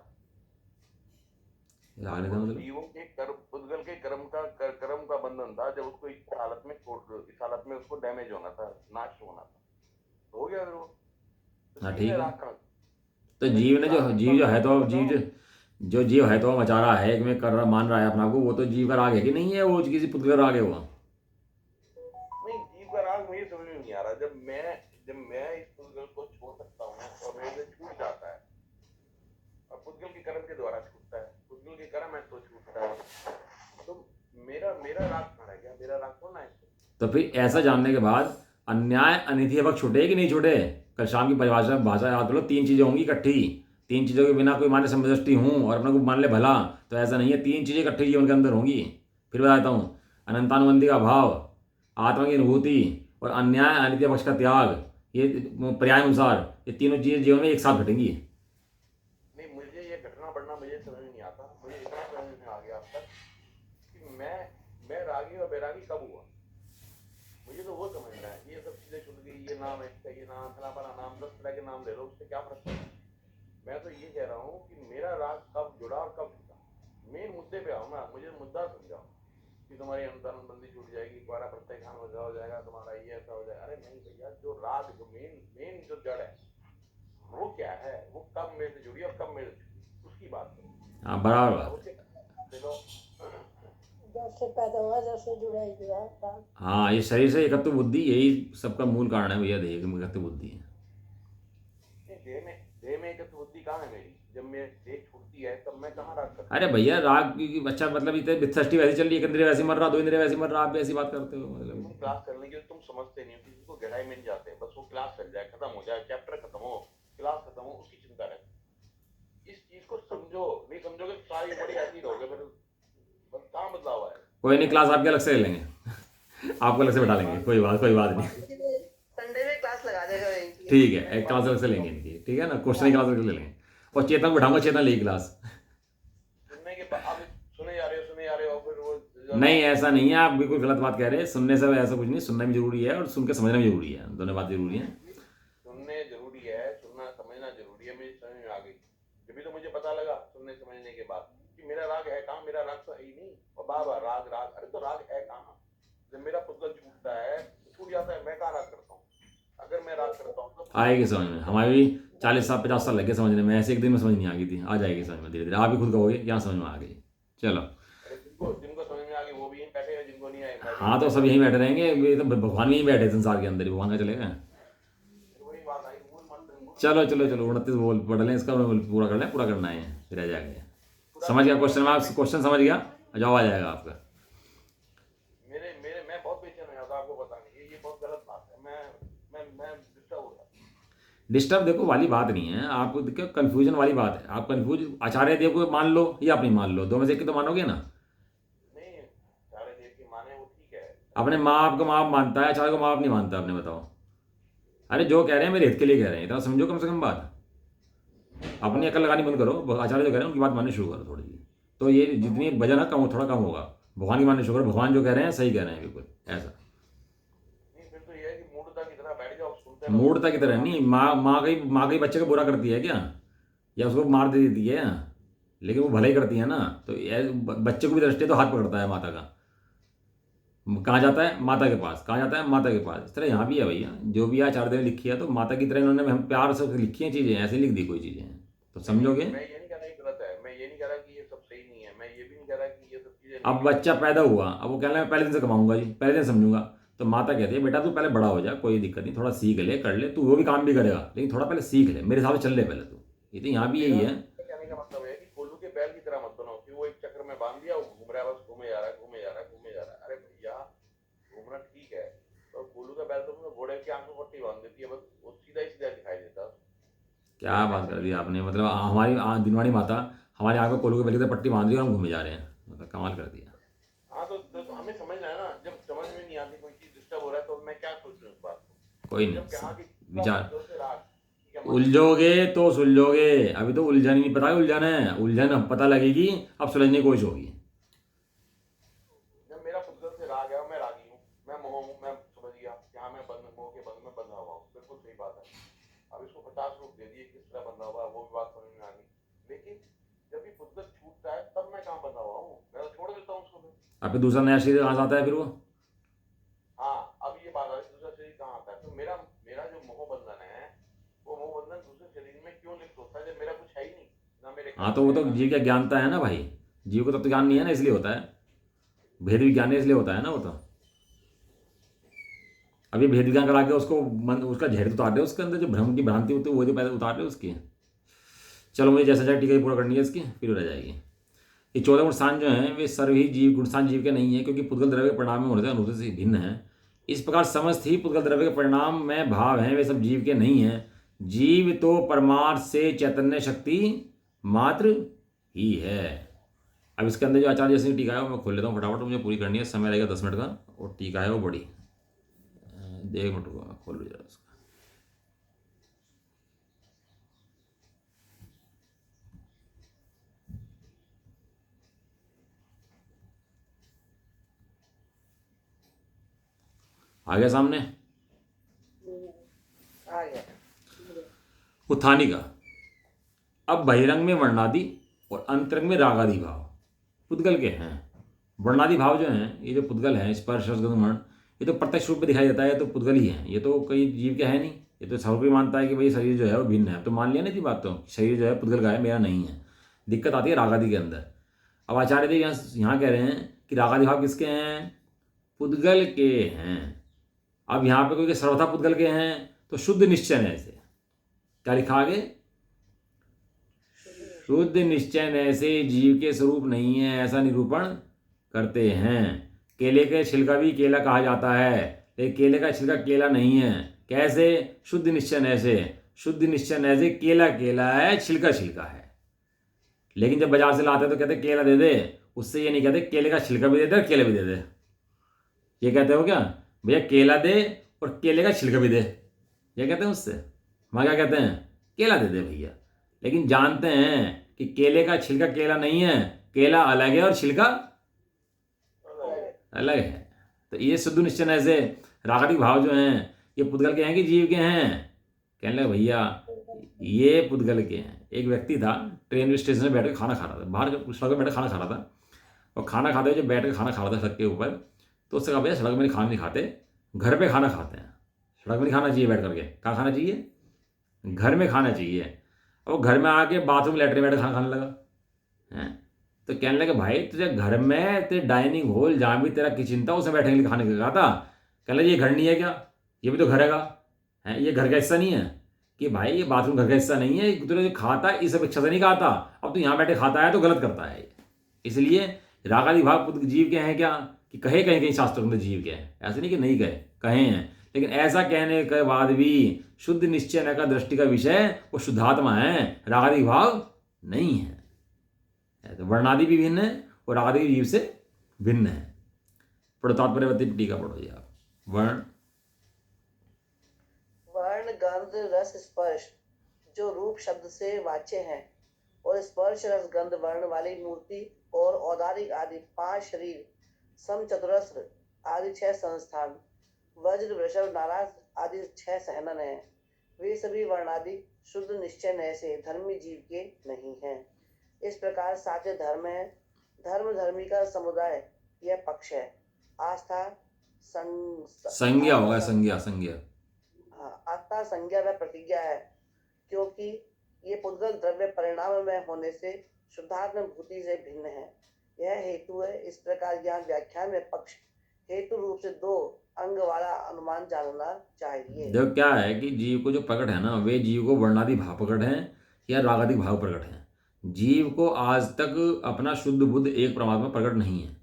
जीवों के पुद्गल के कर्म का बंधन था, जब उसको इस हालत में उसको डैमेज होना था, नाश होना था, तो हो गया फिर वो। हाँ ठीक है, तो जीव ने जो जीव है तो जीव है तो मचा रहा है, एक में कर रहा मान रहा है अपना को, वो तो जीव का राग है कि नहीं है? वो किसी पुद्गल राग है वो? नहीं, जीव का राग मुझे समझ में नहीं आ रहा। जब मैं इस पुद्गल को छोड़ सकता हूँ और मेरे से छूट जाता है, और पुद्गल के कर्म के द्वारा छूटता है, पुद्गल के कर्म है तो छूटता है, तो मेरा राग कहाँ रह गया? मेरा राग कौन है? तो फिर ऐसा जानने के बाद अन्याय अनिधि पक्ष छूटे कि नहीं छूटे? कल शाम की परिभाषा भाषा याद लो, 3 चीजें होंगी इकट्ठी। 3 चीजों के बिना कोई मान्य समदृष्टि हूँ और अपने को मान ले भला, तो ऐसा नहीं है। 3 चीजें इकट्ठी जीवन के अंदर होंगी। फिर बताता हूँ, अनंतानुबंधी का भाव, आत्मा की अनुभूति और अन्याय अनित्य पक्ष का त्याग, ये पर्याय अनुसार ये तीनों चीजें जीवन में एक साथ घटेंगी। नहीं, मुझे ये घटना बढ़ना मुझे समझ नहीं आता। मुझे इतना समझ में आ गया अब तक कि मैं रागी और बैरागी कब हुआ, मुझे तो वो समझना है। ये सब चीजें छूट गई, ये नाम है इसका, ये नाम फलाना नाम, 10 तरह के नाम ले लो, उससे क्या फर्क पड़ता है? मैं तो ये कह रहा हूँ कि मेरा राग कब जुड़ा और कब छूटा। मेन मुद्दे पे आओ ना, मुझे मुद्दा समझाओ कि तुम्हारी अनुबंधी छूट जाएगी, तुम्हारा प्रत्येक खान हो जाएगा, तुम्हारा ये ऐसा हो जाएगा। अरे नहीं भैया, जो राग, जो मेन जो जड़ है, वो क्या है? वो कब मेरे से जुड़ी और कब मेरे से जुड़ी, उसकी बात करो। हाँ बराबर अब बात। उसे देखो, जब से पैदा हुआ जब से जुड़ा ही जुड़ा प्राण। हाँ ये शरीर से एकत्व बुद्धि यही सबका मूल कारण है भैया, देह में एकत्व बुद्धि है। देह में एक बुद्धि कहाँ है मेरी? जब मेरी देह छूटती है तब मैं कहाँ राग करता अरे भैया राग की अच्छा मतलब इतने वित्सष्टि वैसी चल रही है, एक इंद्रिय वैसी मर रहा, दो इंद्रिय वैसी मर रहा, आप भी ऐसी बात करते हो हूँ? मतलब। तुम क्लास करने के लिए तुम समझते नहीं हो, किसी को गहराई में नहीं जाते, बस वो क्लास चल जाए, खत्म हो जाए, चैप्टर खत्म हो, क्लास खत्म हो, उसकी चिंता रहती। इस चीज को समझो, नहीं समझोगे तो सारी उम्र ऐसी ही रहोगे, फिर बस कहाँ बदलाव आए? कोई नहीं, क्लास आपके अलग से ले लेंगे आपको अलग से बैठा लेंगे, कोई बात नहीं। संडे में क्लास लगा देगा इनकी। ठीक है, एक क्लास अलग से लेंगे इनकी, ठीक है ना, क्वेश्चन की क्लास अलग से ले लेंगे। और चेतन को बिठाऊंगा, चेतन लेगी क्लास। सुनने के बाद आप सुने जा रहे हो, फिर वो नहीं ऐसा नहीं है, आप बिल्कुल गलत बात कह रहे हैं। सुनने से ऐसा कुछ नहीं, सुनना भी जरूरी है और सुन के समझना भी जरूरी है, दोनों बात जरूरी है। सुनने जरूरी है, सुनना समझना जरूरी है। मेरी समझ में आ गई, जब तो मुझे पता लगा सुनने समझने के बाद कि मेरा राग है कहाँ, मेरा राग तो है ही नहीं। और बाबा राग राग, अरे तो राग है कहाँ? जब मेरा पुतगल छूटता है तो छूट जाता है, मैं कहाँ राग करता हूँ? अगर मैं राग करता हूँ तो आएगी समझ में, हमारे भी 40 साल 50 साल लगे समझने में, ऐसे एक दिन में समझ नहीं आ गई थी, आ जाएगी समझ में धीरे धीरे, आप भी खुद कहोगे क्या समझ में आ गई। चलो जिनको समझ में आ गई वो भी यहीं बैठे हैं, जिनको नहीं आए हाँ तो सब यहीं बैठे रहेंगे, ये तो भगवान भी यहीं बैठे हैं संसार के अंदर ही, भगवान का चलेगा। वही बात आई, मूल मंत्र चलो 29 बोल पढ़ लें, इसका पूरा कर लें, पूरा करना है फिर रह जाएगा। समझ गया क्वेश्चन में, आप क्वेश्चन समझ गया, जवाब आ जाएगा आपका। मेरे मेरे मैं बहुत बेचैन हो जाता, आपको पता नहीं, ये बहुत गलत बात है। मैं डिस्टर्ब हो जाता। डिस्टर्ब देखो वाली बात नहीं है, आप देखो कंफ्यूजन वाली बात है, आप कंफ्यूज आचार्य देव को मान लो या आप नहीं मान लो, दो में से एक तो मानोगे ना। नहीं, सारे देव की माने वो ठीक है। अपने माँ बाप को माँ बाप मानता है, आचार्य को माँ बाप नहीं मानता, आपने बताओ। अरे जो कह रहे हैं मेरे हित के लिए कह रहे हैं, इतना समझो कम से कम बात। अपनी अकल लगानी बंद करो, आचार्य जो कह रहे हैं उनकी बात माननी शुरू करो थोड़ी सी, तो ये जितनी वजन है कम थोड़ा कम होगा। भगवान की माननी शुरू करो, भगवान जो कह रहे हैं सही कह रहे हैं बिल्कुल ऐसा। नहीं, फिर तो ये है कि मूर्खता की तरह बैठ जाओ, सुनते रहो। मूर्खता की तरह नहीं, माँ कहीं बच्चे को बुरा करती है क्या, या उसको मार दे देती है, लेकिन वो भलाई करती है ना। तो बच्चे को भी दृष्टि तो हाथ पकड़ता है माता का, कहाँ जाता है माता के पास, कहाँ जाता है माता के पास। इस तरह यहाँ भी है भैया, जो भी आचार्य ने लिखी है तो माता की तरह इन्होंने हम प्यार से लिखी हैं चीज़ें, ऐसे लिख दी कोई चीज़ें, तो समझोगे। मैं ये नहीं कह रहा कि गलत है, मैं ये नहीं कह रहा कि ये सब सही नहीं है, मैं ये भी नहीं कह रहा कि ये सब चीजें अब बच्चा पैदा हुआ, अब वो कह रहा है मैं पहले दिन से कमाऊंगा जी, पहले दिन समझूंगा, तो माता कहती है बेटा तू पहले बड़ा हो जा, कोई दिक्कत नहीं, थोड़ा सीख ले, कर ले, तू वो भी काम भी करेगा, लेकिन थोड़ा पहले सीख ले, मेरे हिसाब से चल ले पहले तू। ये तो यहाँ भी यही है। कहने का मतलब है कि कोल्लू के बैल की तरह मत बनाओ कि वो एक चक्कर में बांध दिया, वो घूम रहा है, बस घूमे जा रहा है, घूमे जा रहा है, घूमे जा रहा है। अरे भैया घूमना ठीक है, तो कोल्लू का बैल तो घोड़े की आंख में पट्टी बांध देती है, बस वो सीधा ही सीधा दिखाई देता है। क्या बात कर दी आपने, मतलब हमारी दिनवाणी माता हमारे आँख में कोल्हू के बेल की तरह पट्टी बांध दी और हम घूमे जा रहे हैं, मतलब कमाल कर दिया। हाँ तो हमें समझना है ना, जब समझ में नहीं आती कोई चीज, डिस्टर्ब हो रहा है, तो मैं क्या सोचूं इस बात को? कोई जब कहा कि नहीं विचार, जो से राग, ठीक है, उलझोगे तो सुलझोगे, अभी तो उलझन ही नहीं पता, उलझन है, उलझन अब पता लगेगी, अब सुलझने की कोशिश होगी। जब मेरा पुतगल से राग है, मैं रागी हूँ, मैं मोह हूँ, मैं समझ गया यहाँ मैं बंद, मोह के बंद में बंधा हुआ हूँ, बिल्कुल सही बात है। अब इसको 50 रूप दे दिए, किस तरह बंधा हुआ है वो भी बात समझ में आ गई। लेकिन जब ये पुतगल छूटता है तब मैं कहाँ बंधा हुआ हूँ? मैं तो छोड़ देता हूँ उसको फिर। अब फिर दूसरा नया शरीर कहाँ से आता है फिर वो। हाँ, अब ये बात है, दूसरा शरीर कहाँ आता है? तो मेरा मेरा जो मोह बंधन है, वो मोह बंधन दूसरे शरीर में क्यों लिप्त होता है जब मेरा कुछ है ही नहीं ना? मेरे हाँ तो वो तो जीव का ज्ञानता है ना भाई, जीव को तब तो ज्ञान नहीं है ना, इसलिए होता है, भेद विज्ञान है इसलिए होता है ना वो तो। अभी भेद विज्ञान करा के उसको उसका झेड़ तो उतार दे, उसके अंदर जो भ्रम की भ्रांति होती है वो जो पहले उतार दे उसकी। चलो मुझे जैसा जाए टीका ही पूरा करनी है इसकी, फिर रह जाएगी। ये 14 गुण स्थान जो हैं वे सर्व ही जीव गुणस्थान जीव के नहीं है, क्योंकि पुद्गल द्रव्य के परिणाम में होने से अनुभूति से भिन्न है। इस प्रकार समस्त ही पुद्गल द्रव्य के परिणाम में भाव हैं, वे सब जीव के नहीं हैं। जीव तो परमार्थ से चैतन्य शक्ति मात्र ही है। अब इसके अंदर जो आचार्य जैसे टीका है वो मैं खोल लेता हूँ फटाफट, मुझे पूरी करनी है, समय लगेगा 10 मिनट का, और टीका है वो बड़ी, 1 मिनट को खोल लो जरा उसका। आ गया सामने आ गया। उत्थानी का। अब बहिरंग में वर्णादि और अंतरंग में रागादि भाव पुद्गल के हैं। वर्णादि भाव जो हैं, ये जो पुद्गल हैं, स्पर्श रस गंध मरण, ये तो प्रत्यक्ष रूप में दिखाई देता है, ये तो पुद्गल ही है, ये तो कई जीव के है नहीं, ये तो सब कोई मानता है कि भाई शरीर जो है वो भिन्न है, तो मान लिया नहीं थी बात, तो शरीर जो है पुद्गल का है, मेरा नहीं है। दिक्कत आती है रागादि के अंदर। अब आचार्य देव यहाँ कह रहे हैं कि रागादि भाव किसके हैं? पुद्गल के हैं। अब यहाँ पे कोई सर्वथा पुद्गल के हैं तो शुद्ध निश्चय ऐसे क्या लिखा आगे? शुद्ध निश्चय ऐसे जीव के स्वरूप नहीं है, ऐसा निरूपण करते हैं। केले के छिलका भी केला कहा जाता है, लेकिन केले का छिलका केला नहीं है। कैसे? शुद्ध निश्चय ऐसे। शुद्ध निश्चय ऐसे केला केला है, छिलका छिलका है। लेकिन जब बाजार से लाते तो कहते केला दे दे, उससे ये नहीं कहते केले का छिलका भी दे दे और केला भी दे दे। ये कहते हो क्या भैया केला दे और केले का छिलका भी दे, ये कहते हैं उससे? वहाँ क्या कहते हैं? केला दे दे भैया। लेकिन जानते हैं कि केले का छिलका केला नहीं है, केला अलग है और छिलका अलग है। तो ये शुद्ध निश्चय ऐसे रागादि भाव जो हैं ये पुद्गल के हैं कि जीव के हैं? कहने लगे भैया ये पुद्गल के हैं। एक व्यक्ति था ट्रेन स्टेशन में बैठ के खाना खा रहा था, बाहर सड़क में बैठ के खाना खा रहा था, और खाना खाते हुए जब बैठ के खाना खा रहा था सड़क के ऊपर, तो उससे कहा भैया सड़क में खाना नहीं खाते, घर पे खाना खाते हैं। सड़क में नहीं खाना चाहिए बैठ करके, कहाँ खाना चाहिए? घर में खाना चाहिए। और घर में आके बाथरूम लैटरिन बैठ खाना खाने लगा हैं। तो कहने लगे भाई तुझे घर में तेरे डाइनिंग हॉल जहाँ भी तेरा किचन था उसमें बैठने के लिए खाने का कहा था। कहने लगे ये घर नहीं है क्या? ये भी तो घर है, ये घर का हिस्सा नहीं है? कि भाई ये बाथरूम घर का हिस्सा नहीं है, तूने जो खाता है इस अपेक्षा से नहीं खाता, अब तू यहाँ बैठे खाता है तो गलत करता है। इसलिए रागादि भाव जीव के हैं क्या? कि कहे कहीं कहीं शास्त्रों में जीव के हैं, ऐसे नहीं कि नहीं कहे हैं। लेकिन ऐसा कहने के बाद भी शुद्ध निश्चय का दृष्टि का विषय वो शुद्धात्मा है, रागादि भाव नहीं है। तो वर्णादि भी भिन्न है और रागादि जीव से भिन्न है। पढ़ो तात्पर्यवती टीका पढ़ो जी आप। वर्ण गंध रस स्पर्श जो रूप शब्द से वाच्य हैं, और स्पर्श रस गंध वर्ण वाली मूर्ति और औदारिक आदि 5 शरीर, सम चतुरस्र आदि 6 संस्थान, वज्र वृषभ नाराज आदि 6 सहनन हैं। वे सभी वर्णादि शुद्ध निश्चय नय से धर्मी जीव के नहीं हैं। इस प्रकार साध्य धर्म है, धर्म धर्मी का समुदाय यह पक्ष है। आस्था संज्ञा होगा, संज्ञा आस्था संज्ञा व प्रतिज्ञा है, क्योंकि ये पुद्गल द्रव्य परिणाम में होने से शुद्धात्म भूति से भिन्न है। यह हेतु है। इस प्रकार यहाँ व्याख्यान में पक्ष हेतु रूप से 2 अंग वाला अनुमान जानना चाहिए। देखो क्या है कि जीव को जो प्रकट है ना, वे जीव को वर्णादि भाव प्रकट है या रागादि भाव प्रकट है। जीव को आज तक अपना शुद्ध बुद्ध एक परमात्मा प्रकट नहीं है।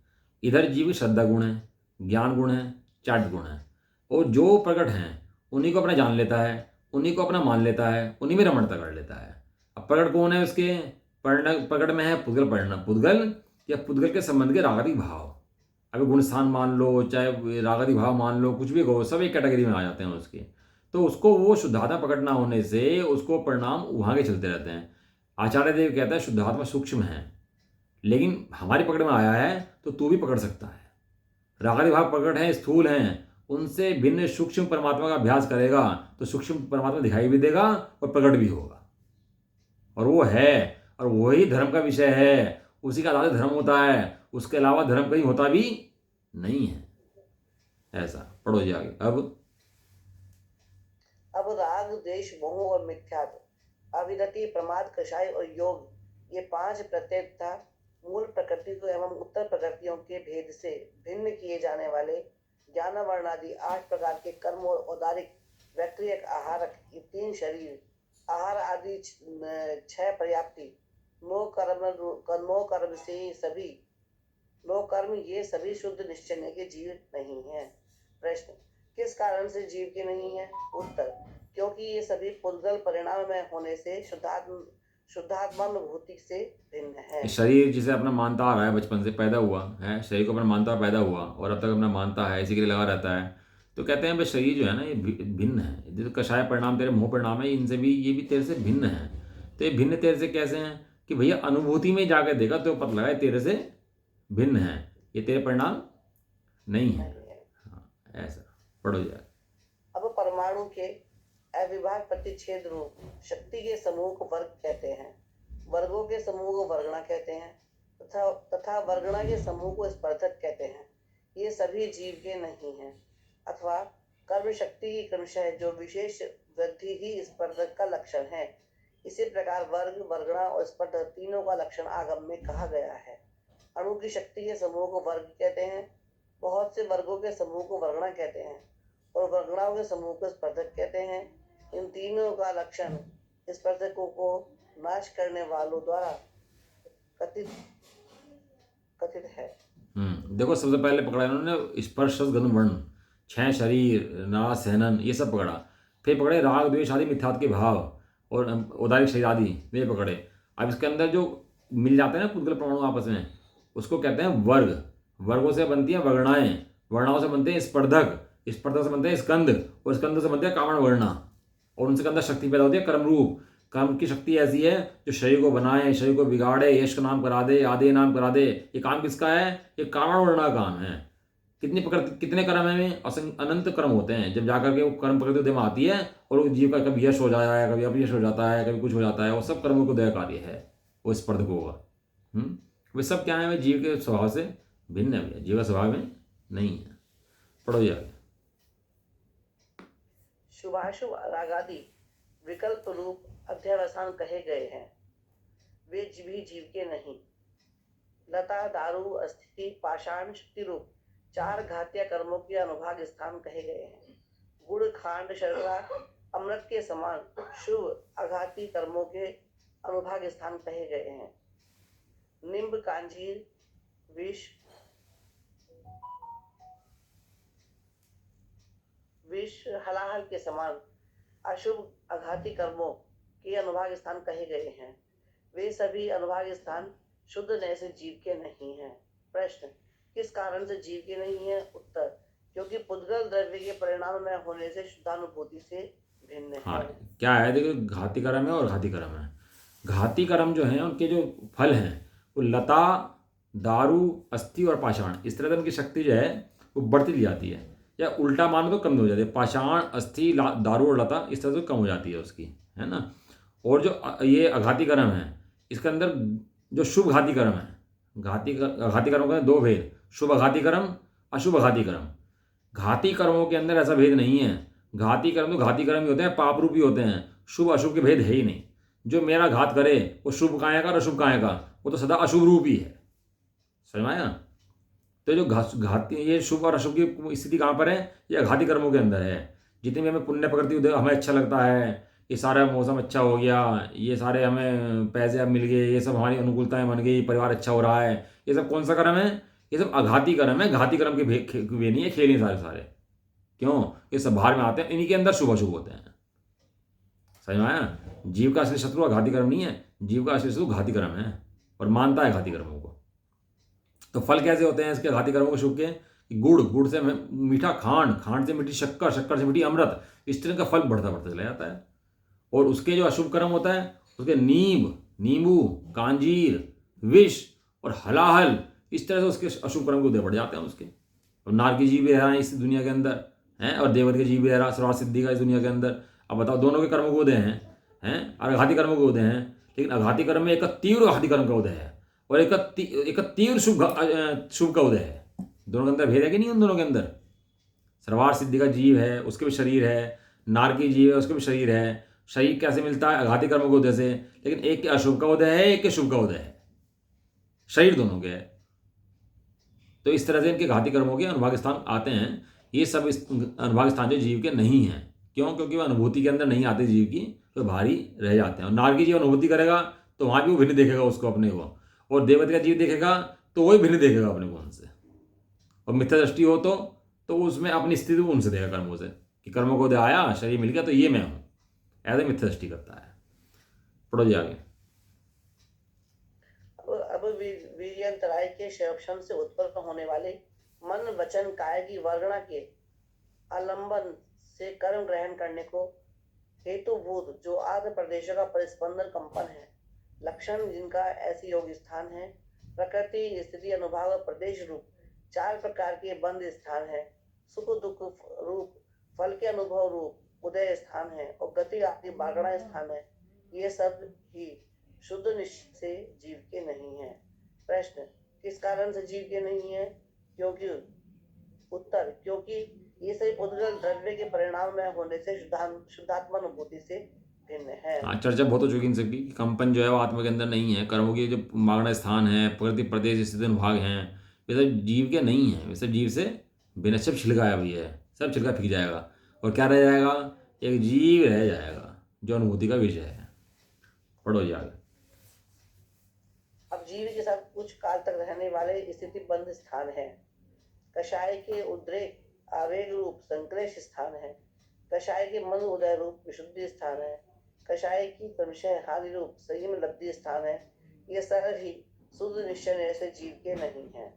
इधर जीव श्रद्धा गुण है, ज्ञान गुण है, चाट गुण है, और जो प्रकट हैं उन्हीं को अपना जान लेता है, उन्हीं को अपना मान लेता है, उन्हीं में रमणता कर लेता है। अब प्रकट कौन है उसके? प्रकट में है पुद्गल परिणाम, पुद्गल या पुद्गल के संबंध के रागादि भाव। अभी गुणस्थान मान लो, चाहे रागादि भाव मान लो, कुछ भी कहो, सब एक कैटेगरी में आ जाते हैं उसके। तो उसको वो शुद्धात्मा प्रकट ना होने से उसको परिणाम वहाँ के चलते रहते हैं। आचार्य देव कहता है शुद्धात्मा सूक्ष्म है, लेकिन हमारी पकड़ में आया है तो तू भी पकड़ सकता है। रागादि भाव प्रकट हैं, स्थूल हैं, उनसे भिन्न सूक्ष्म परमात्मा का अभ्यास करेगा तो सूक्ष्म परमात्मा दिखाई भी देगा और प्रकट भी होगा, और वो है, और वही धर्म का विषय है। उसी का आधार धर्म होता है, उसके अलावा धर्म कहीं होता भी नहीं है। ऐसा पढ़ो जी आगे। अब राग द्वेष मोह और मिथ्यात्व, अविरति प्रमाद कषाय और योग, ये 5 प्रत्यय तथा मूल प्रकृति को एवं उत्तर प्रकृतियों के भेद से भिन्न किए जाने वाले ज्ञान वर्णादि 8 प्रकार के कर्म और औदारिक वैक्रियक आहारक ये 3 शरीर, आहार आदि 6 पर्याप्ति, नो कर्म से सभी नो कर्म, ये सभी शुद्ध निश्चय के जीव नहीं है। प्रश्न, किस कारण से जीव के नहीं है? उत्तर, क्योंकि ये सभी पुद्गल परिणाम में होने से शुद्धात्मानुभूति से भिन्न है। शरीर जिसे अपना मानता आ रहा है, बचपन से पैदा हुआ है, शरीर को अपना मानता पैदा हुआ और अब तक अपना मानता है, इसी के लिए लगा रहता है। तो कहते हैं भाई शरीर जो है ना ये भिन्न है। जैसे कषाय परिणाम तेरे मोह परिणाम है, इनसे भी ये भी तेरे से भिन्न है। तो ये भिन्न तेरे से कैसे हैं? कि भैया अनुभूति में जाकर देखा तो पता लगा तेरे से भिन्न है, ये तेरे परिणाम नहीं है। हाँ, ऐसा पढ़ो यार। अब परमाणु के अविभाग प्रतिच्छेद रूप शक्ति के समूह को वर्ग कहते हैं, वर्गों के समूह को वर्गणा कहते हैं, तथा वर्गणा के समूह को स्पर्धक कहते हैं। ये सभी जीव के नहीं हैं। अथवा कर्म शक्ति की क्रमशः जो विशेष वृद्धि ही स्पर्धक का लक्षण है। इसी प्रकार वर्ग, वर्गणा और स्पर्धा तीनों का लक्षण आगम में कहा गया है। अणु की शक्ति के समूह को वर्ग कहते हैं, बहुत से वर्गों के समूह को वर्गणा कहते हैं और वर्गणाओं के समूह को स्पर्धक कहते हैं। इन तीनों का लक्षण स्पर्धकों को नाश करने वालों द्वारा कथित है। देखो, सबसे पहले पकड़ा इन्होंने स्पर्श गंध वर्ण, 6 शरीर, नाड़ा सहनन, ये सब पकड़ा। फिर पकड़े राग द्वेष आदि मिथ्यात्व के भाव और औदारिक शरीर आदि, वे पकड़े। अब इसके अंदर जो मिल जाते हैं ना पुद्गल परमाणु आपस में, उसको कहते हैं वर्ग। वर्गों से बनती हैं वर्गणाएं, वर्णाओं से बनते हैं स्पर्धक, स्पर्धक से बनते हैं स्कंद और स्कंद से बनते हैं कामण वर्णा। और उनसे अंदर शक्ति पैदा होती है कर्म रूप। कर्म की शक्ति ऐसी है जो शरीर को बनाए, शरीर को बिगाड़े, यश का नाम करा दे, आदि नाम करा दे। ये काम किसका है? ये कामण वर्णा काम है। कितने कर्म है? अनंत कर्म होते हैं। जब जाकर के वो कर्म प्रकृति उदय में आती है और वो जीव का कभी यश हो जाता है, कभी अपयश हो जाता है, कभी कुछ हो जाता है, वो सब कर्मों को उदय कार्य है, वो स्पर्धक होगा। वे सब क्या है? वे जीव के स्वभाव से भिन्न है, जीव का स्वभाव में नहीं है। पढ़ो जी आगे। शुभाशुभ रागादि विकल्प रूप अध्यावसान कहे गए हैं, वे भी जीव के नहीं। लता, दारू, अस्थिति, पाषाण, शक्ति रूप 4 घातीय कर्मों के अनुभाग स्थान कहे गए हैं। गुड़, खांड, शर्करा, अमृत के समान शुभ अघाती कर्मों के अनुभाग स्थान कहे गए हैं। निम्ब, कांजीर, विष, हलाहल के समान अशुभ अघाती कर्मों के अनुभाग स्थान कहे गए हैं। वे सभी अनुभाग स्थान शुद्ध नय से जीव के नहीं हैं। प्रश्न, किस कारण से जीव के नहीं है? उत्तर, क्योंकि पुद्गल द्रव्य के परिणाम में होने से शुद्धानुभूति से भिन्न है। हाँ, क्या है? देखो, घाती कर्म है और घाती कर्म है। घाती कर्म जो हैं उनके जो फल हैं वो लता, दारू, अस्थि और पाषाण, इस तरह से उनकी शक्ति जो है वो बढ़ती ली जाती है, या उल्टा मानो तो कम हो जाती है। पाषाण, अस्थि, दारू और लता इस तरह से कम हो जाती है उसकी, है ना। और जो ये अघाती कर्म है, इसके अंदर जो शुभ घाती कर्म है, घाती कर्मों के 2 भेद, शुभ घाती कर्म, अशुभ घाती कर्म। घाती कर्मों के अंदर ऐसा भेद नहीं है। घाती कर्म तो घाती कर्म ही होते हैं, पाप रूपी होते हैं। शुभ अशुभ के भेद है ही नहीं। जो मेरा घात करे वो शुभ का आएगा और अशुभ का आएगा, वो तो सदा अशुभ रूप ही है। समझ में आया? तो जो घाती, ये शुभ और अशुभ की स्थिति कहाँ पर है? ये घाती कर्मों के अंदर है। जितनी भी हमें पुण्य प्रकृति हमें अच्छा लगता है, ये सारा मौसम अच्छा हो गया, ये सारे हमें पैसे अब मिल गए, ये सब हमारी अनुकूलताएं बन गई, परिवार अच्छा हो रहा है, ये सब कौन सा कर्म है? ये सब अघाती कर्म है। घाती कर्म के वे नहीं है, खेल ही सारे। क्यों? ये सब बाहर में आते हैं, इन्हीं के अंदर शुभ अशुभ होते हैं। समझ में आया? जीव का असली शत्रु घाती कर्म नहीं है, जीव का असली शत्रु घाती कर्म है और मानता है घाती कर्मों को। तो फल कैसे होते हैं इसके घाती कर्मों के शुभ के? गुड़ से मीठा खांड से मीठी शक्कर से मीठी अमृत, इस तरह का फल बढ़ता चला जाता है। और उसके जो अशुभ कर्म होता है उसके नींबू, कांजीर, विष और हलाहल, इस तरह से उसके अशुभ कर्म को उदय बढ़ जाते हैं उसके। और नारकी जीव भी रह रहा है इस दुनिया के अंदर, हैं, और देवत के जीव भी रह रहा है सर्वार्थ सिद्धि का इस दुनिया के अंदर। अब बताओ, दोनों के कर्मों को उदय हैं और अघाती कर्मों को उदय हैं। लेकिन अघाती कर्म में एक तीव्र अघाती कर्म का उदय है और एक तीव्र शुभ का उदय है। दोनों के अंदर भेद है कि नहीं? उन दोनों के अंदर सर्वार्थ सिद्धि का जीव है, उसके भी शरीर है, नारकी जीव है, उसके भी शरीर है। शरीर कैसे मिलता है? अघाती कर्मों के उदय से। लेकिन एक के अशुभ का उदय है, एक के शुभ का उदय है, शरीर दोनों के है। तो इस तरह से इनके घाती कर्मों के अनुभाग स्थान आते हैं। ये सब इस अनुभाग स्थान जो जीव के नहीं हैं। क्यों? क्योंकि वो अनुभूति के अंदर नहीं आते जीव की, तो भारी रह जाते हैं। और नारकी जीव अनुभूति करेगा तो वहाँ भी वो भिन्न देखेगा उसको, अपने को। और देवता का जीव देखेगा तो वही भिन्न देखेगा अपने को उनसे। और मिथ्या दृष्टि हो तो उसमें अपनी स्थिति उनसे देगा कर्मों से, कि कर्मों को उदय आया, शरीर मिल गया तो ये मैं हूँ, ऐसे मिथ्या दृष्टि करता है। पढ़ो जी आगे। अब वीर्यंतराय के क्षयक्षम से उत्पन्न होने वाले मन, वचन, काय की वर्गणा के आलंबन से कर्म ग्रहण करने को हेतुभूत जो आदि प्रदेशों का परिस्पंदन कंपन है, लक्षण जिनका ऐसी योग स्थान है, प्रकृति, स्थिति, अनुभाव और प्रदेश रूप 4 प्रकार के बंद स्थान है, सुख दुख रूप फल के अनुभव रूप उदय स्थान है और गति आदि बागड़ा स्थान है। ये सब ही शुद्ध निश्चित से जीव के नहीं है। प्रश्न, किस कारण से जीव के नहीं है? क्योंकि उत्तर, क्योंकि ये सभी उद्गल द्रव्य के परिणाम में होने से शुद्धात्मा अनुभूति से भिन्न है। हाँ, चर्चा बहुत हो चुकी इन सबकी। कंपन जो है वो आत्मा के अंदर नहीं है। कर्मों के जो मागण स्थान है, प्रकृति प्रदेश स्थित भाग हैं, वे सब जीव के नहीं हैं। वे सब जीव से बिना, सब छिलकाया भी है, सब छिलका फेंक जाएगा और क्या रह जाएगा? एक जीव रह जाएगा जो अनुभूति का विषय है। पढ़ो जी आगे। अब जीव के साथ कुछ काल तक रहने वाले स्थिति बंध स्थान है। कषाय के उद्रेक आवेग रूप संक्लेश स्थान है। कषाय के मन उदय रूप विशुद्धि स्थान है। कषाय की क्रमशः हानि रूप संयम लब्धि स्थान है। ये सारे ही शुद्ध निश्चय ऐसे जीव के नहीं है।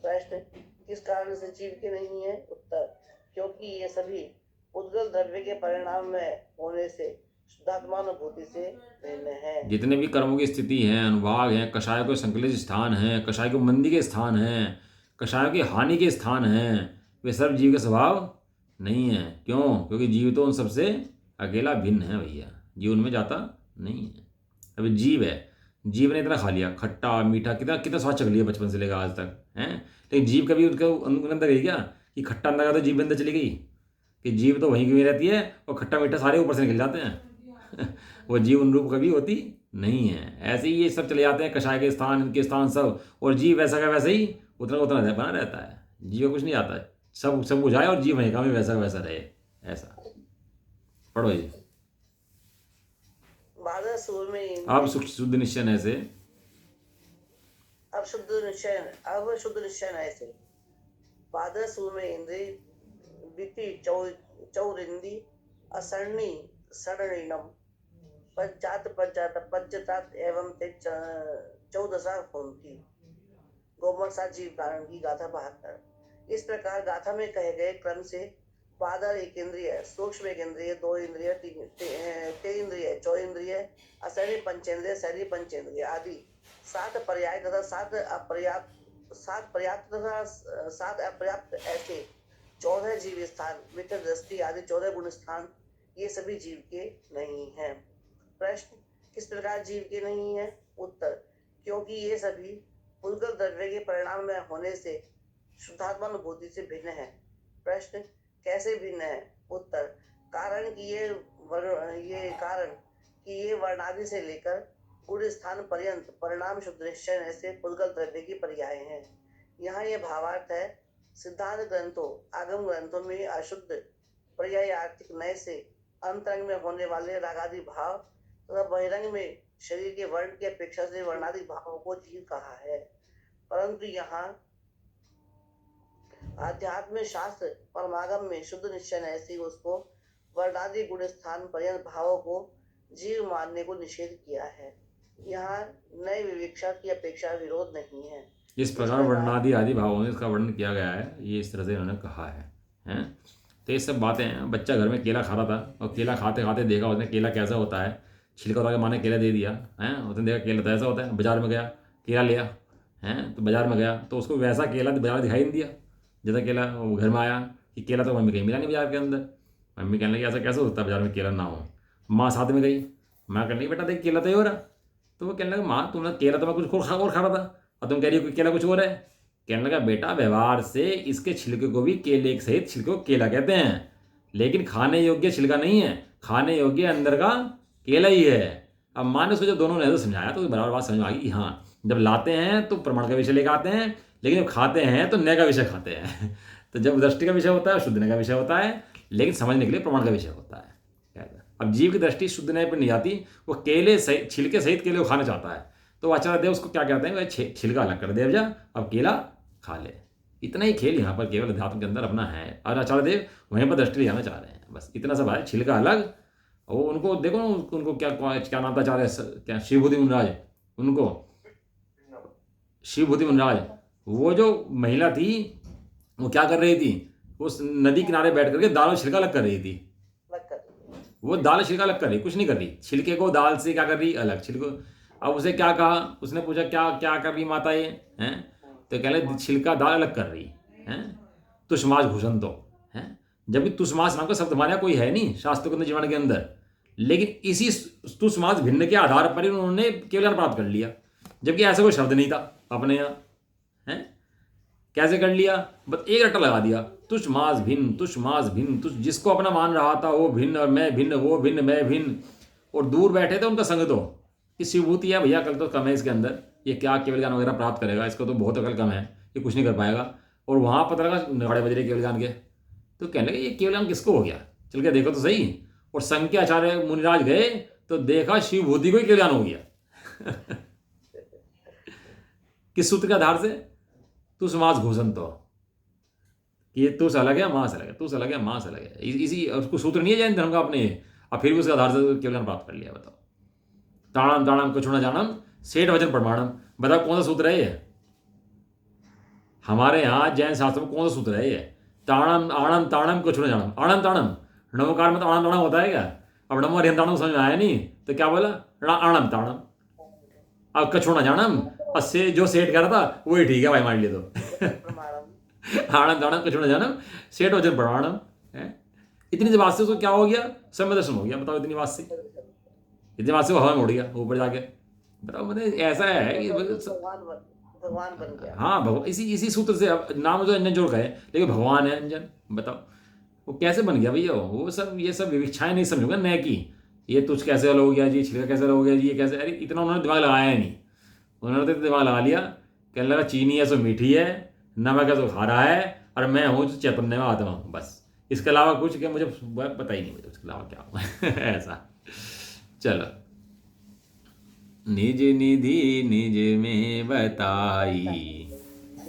प्रश्न, किस कारण से जीव के नहीं है? उत्तर, क्योंकि ये सभी उद्गल द्रव्य के परिणाम में होने से शुद्धात्मानुभूति से भिन्न है। जितने भी कर्मों की स्थिति है, अनुभाग है, कषाय को संकलित स्थान है, कषाय को मंदी के स्थान है, कषाय के हानि के स्थान हैं, वे सब जीव का स्वभाव नहीं है। क्यों? क्योंकि जीव तो उन सबसे अकेला भिन्न है भैया, जीव उनमें जाता नहीं है। अभी जीव है, जीव ने इतना खा लिया, खट्टा मीठा, कितना कितना स्वाद चख लिया बचपन से लेकर आज तक, हैं? लेकिन जीव कभी उनके अंदर गई क्या कि खट्टा अंदर का तो जीव अंदर चली गई? कि जीव तो वहीं की रहती है और खट्टा मीठा सारे ऊपर से निकल जाते हैं। वो जीव उन रूप कभी होती नहीं है। ऐसे ही ये सब चले जाते हैं, कषाय के स्थान, इनके स्थान सब, और जीव वैसा का वैसे ही उतना उतना बना रहता है। जीव कुछ नहीं आता है, सब बुझाए और जीव वहीं का भी वैसा का वैसा रहे। ऐसा पढ़ो जी। बादल सूर में अब शुद्ध निश्चय ऐसे, अब शुद्ध निश्चय ऐसे बादल सूर में इंद्री बीती चौरिंदी असरणी सरणीनम पश्चात एवं ते 14 होंगी। गोमरसा जीव कारण की गाथा 72। इस प्रकार गाथा में कहे गए क्रम से बादल एक इंद्रिय, सूक्ष्म एक इंद्रिय, 2 इंद्रिय, 3 इंद्रिय, 4 इंद्रिय, असरणी पंचेंद्रिय, शरीर पंचेंद्रिय आदि 7 पर्याय तथा 7 पर्याप्त तथा 7 अपर्याप्त ऐसे 14 जीव स्थान, वितर दृष्टि आदि 14 गुण स्थान, ये सभी जीव के नहीं हैं। प्रश्न, किस प्रकार जीव के नहीं है? उत्तर, क्योंकि ये सभी उद्गल द्रव्य के परिणाम में होने से शुद्धात्मानुभूति से भिन्न है। प्रश्न, कैसे भिन्न है? उत्तर, कारण कि ये वर्णादि से लेकर गुण स्थान पर्यंत परिणाम शुद्ध निश्चय ऐसे उद्गल द्रव्य की पर्याय हैं। यहाँ ये भावार्थ है, सिद्धांत ग्रंथों, आगम ग्रंथों में अशुद्ध पर्यायार्थिक नय से अंतरंग में होने वाले रागादि भाव तथा बहिरंग में शरीर के वर्ण की अपेक्षा से वर्णादि भावों को जीव कहा है, परंतु यहाँ आध्यात्म शास्त्र परमागम में शुद्ध निश्चय ऐसे उसको वर्णादि गुण स्थान पर्यंत भावों को जीव मानने को निषेध किया है। यहाँ नए विवेक्षा की अपेक्षा विरोध नहीं है। इस प्रकार वर्णादि आदि भावों में इसका वर्णन किया गया है, ये इस तरह से उन्होंने कहा है, हैं? तो ये सब बातें हैं। बच्चा घर में केला खा रहा था और केला खाते खाते देखा उसने केला कैसा होता है, छिलका उतार के माँ ने केला दे दिया, हैं? उसने देखा केला तो ऐसा होता है। बाजार में गया, केला लिया, हैं? तो बाजार में गया तो उसको वैसा केला बाजार में दिखाई नहीं दिया जैसा केला वो घर में आया कि केला तो मम्मी कहीं मिला नहीं बाजार के अंदर। मम्मी कहने लगी ऐसा कैसे होता है बाजार में केला ना हो। माँ साथ में गई, माँ कहने लगी बेटा देख केला तो ये हो रहा। तो वो कहने लगा माँ तुमने केला तो मैं कुछ और खा रहा था और तुम कह रही हो केला कुछ और है। कहने लगा बेटा व्यवहार से इसके छिलके को भी केले के सहित छिलके को केला कहते हैं, लेकिन खाने योग्य छिलका नहीं है, खाने योग्य अंदर का केला ही है। अब माँ ने उसको जब दोनों ने समझाया तो बराबर बात समझ में आ गई। हाँ, जब लाते हैं तो प्रमाण का विषय लेकर आते हैं, लेकिन जब खाते हैं तो नय का विषय खाते हैं। तो जब दृष्टि का विषय होता है शुद्ध नय का विषय होता है, लेकिन समझने के लिए प्रमाण का विषय होता है। अब जीव की दृष्टि शुद्ध नय पर नहीं जाती, वो केले सहित छिलके सहित केले को खाना चाहता है, तो आचार्य देव उसको क्या कहते हैं, छिलका अलग कर दे जा, अब केला खा ले। इतना ही खेल यहाँ पर केवल अध्यात्म के अंदर अपना है और आचार्य देव वहीं पर दृष्टि ले जाना चाह रहे हैं। बस इतना सब है, छिलका अलग। वो उनको देखो ना, उनको क्या नाम था आचार्य, क्या शिवभूति मुनराज, उनको शिवभूति मुनराज, वो जो महिला थी वो क्या कर रही थी, उस नदी किनारे बैठ करके दाल और छिलका अलग कर रही थी। वो दाल छिलका अलग कर रही, कुछ नहीं कर रही, छिलके को दाल से क्या कर रही अलग, छिलको। अब उसे क्या कहा, उसने पूछा क्या क्या कर रही माता ये, हैं? तो कह रहे छिलका दाल अलग कर रही हैं, तुष्मास भूषण तो हैं। जबकि तुष्मास नाम का शब्द हमारे यहाँ कोई है नहीं शास्त्र के अंदर जीवन के अंदर, लेकिन इसी तुष्मास भिन्न के आधार पर ही उन्होंने केवल प्राप्त कर लिया, जबकि ऐसा कोई शब्द नहीं था अपने यहाँ, हैं? कैसे कर लिया, बस एक रट्टा लगा दिया, तुझ मास भिन्न, तुझ मास भिन्न, तुझ जिसको अपना मान रहा था वो भिन्न और मैं भिन्न, वो भिन्न मैं भिन्न, और दूर बैठे थे उनका संग तो कि शिवभूति है भैया, कल तो कम है इसके अंदर, ये क्या केवल ज्ञान वगैरह प्राप्त करेगा, इसको तो बहुत अकल कम है, ये कुछ नहीं कर पाएगा। और वहाँ पता लगा नगाड़े बज रहे केवल ज्ञान के, तो कहने लगे ये केवल ज्ञान किसको हो गया, चल के देखो तो सही। और संघ के आचार्य मुनिराज गए तो देखा शिवभूति को ही केवल ज्ञान हो गया। किस सूत्र के आधार से? तू समाज घोषण तो कि ये तू अलग है मास अलग है, तू अलग है मास अलग है, इसी उसको सूत्र नहीं है जैन धर्म का अपने, और फिर भी उसके आधार से केवल ज्ञान प्राप्त कर लिया। बताओ, ताणम ताणम कछुना जानम सेठ वचन प्रमाणम, बताओ कौन सा सूत्र है ये? हमारे यहाँ जैन शास्त्र में कौन सा सूत्र है ये? ताणम आणम ताणम कछुना जानम, आणम ताणम नमोकार में तो आणम ताणम होता है क्या? अब नमो हरिहम ताणम समझ में आया नहीं तो क्या बोला? आणम ताणम। अब कछुना जानम, और से जो सेठ कह रहा था वही ठीक है भाई हमारे लिए तो। आणम ताणम कछुना जानम सेठ वचन प्रमाणम है। इतनी बात से उसको क्या हो गया? समय दर्शन हो गया। बताओ इतनी बात से, इतनी बात से वो हवा में उड़ गया ऊपर जाके। बताओ मतलब ऐसा है कि भगवान बन गया। हाँ भगवान, इसी सूत्र से। अब नाम तो अंजन जोड़ का है लेकिन भगवान है अंजन। बताओ वो कैसे बन गया भैया? वो सब ये सब विविक्षाएं नहीं समझोगे न की ये तुझ कैसे अलग हो गया जी, छिलका कैसे अलग हो गया जी, ये कैसे, अरे इतना उन्होंने दिमाग लगाया नहीं। उन्होंने तो दिमाग लगा लिया, कहने लगा चीनी है सो मीठी है, नमक है सो खारा है, और मैं हूँ चैतन्य में आत्मा हूँ, बस। इसके अलावा कुछ क्या मुझे पता ही नहीं, मुझे उसके अलावा क्या हुआ। ऐसा। चलो, निज निधि निज में बताई,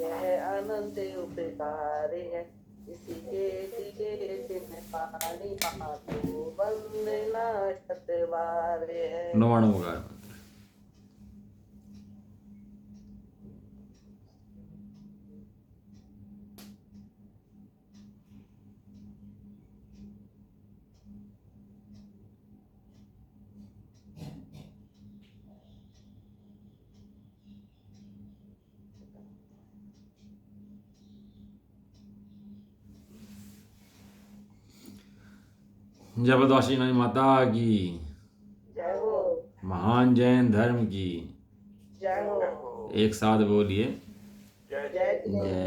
यह अनंत उपकार है, इसी के दिए जिन पानी पातो वंदना शतवार है। 99 का मंत्र। जबरदस्ती नई माता की जय हो, महान जैन धर्म की जय हो। एक साथ बोलिए जय जय।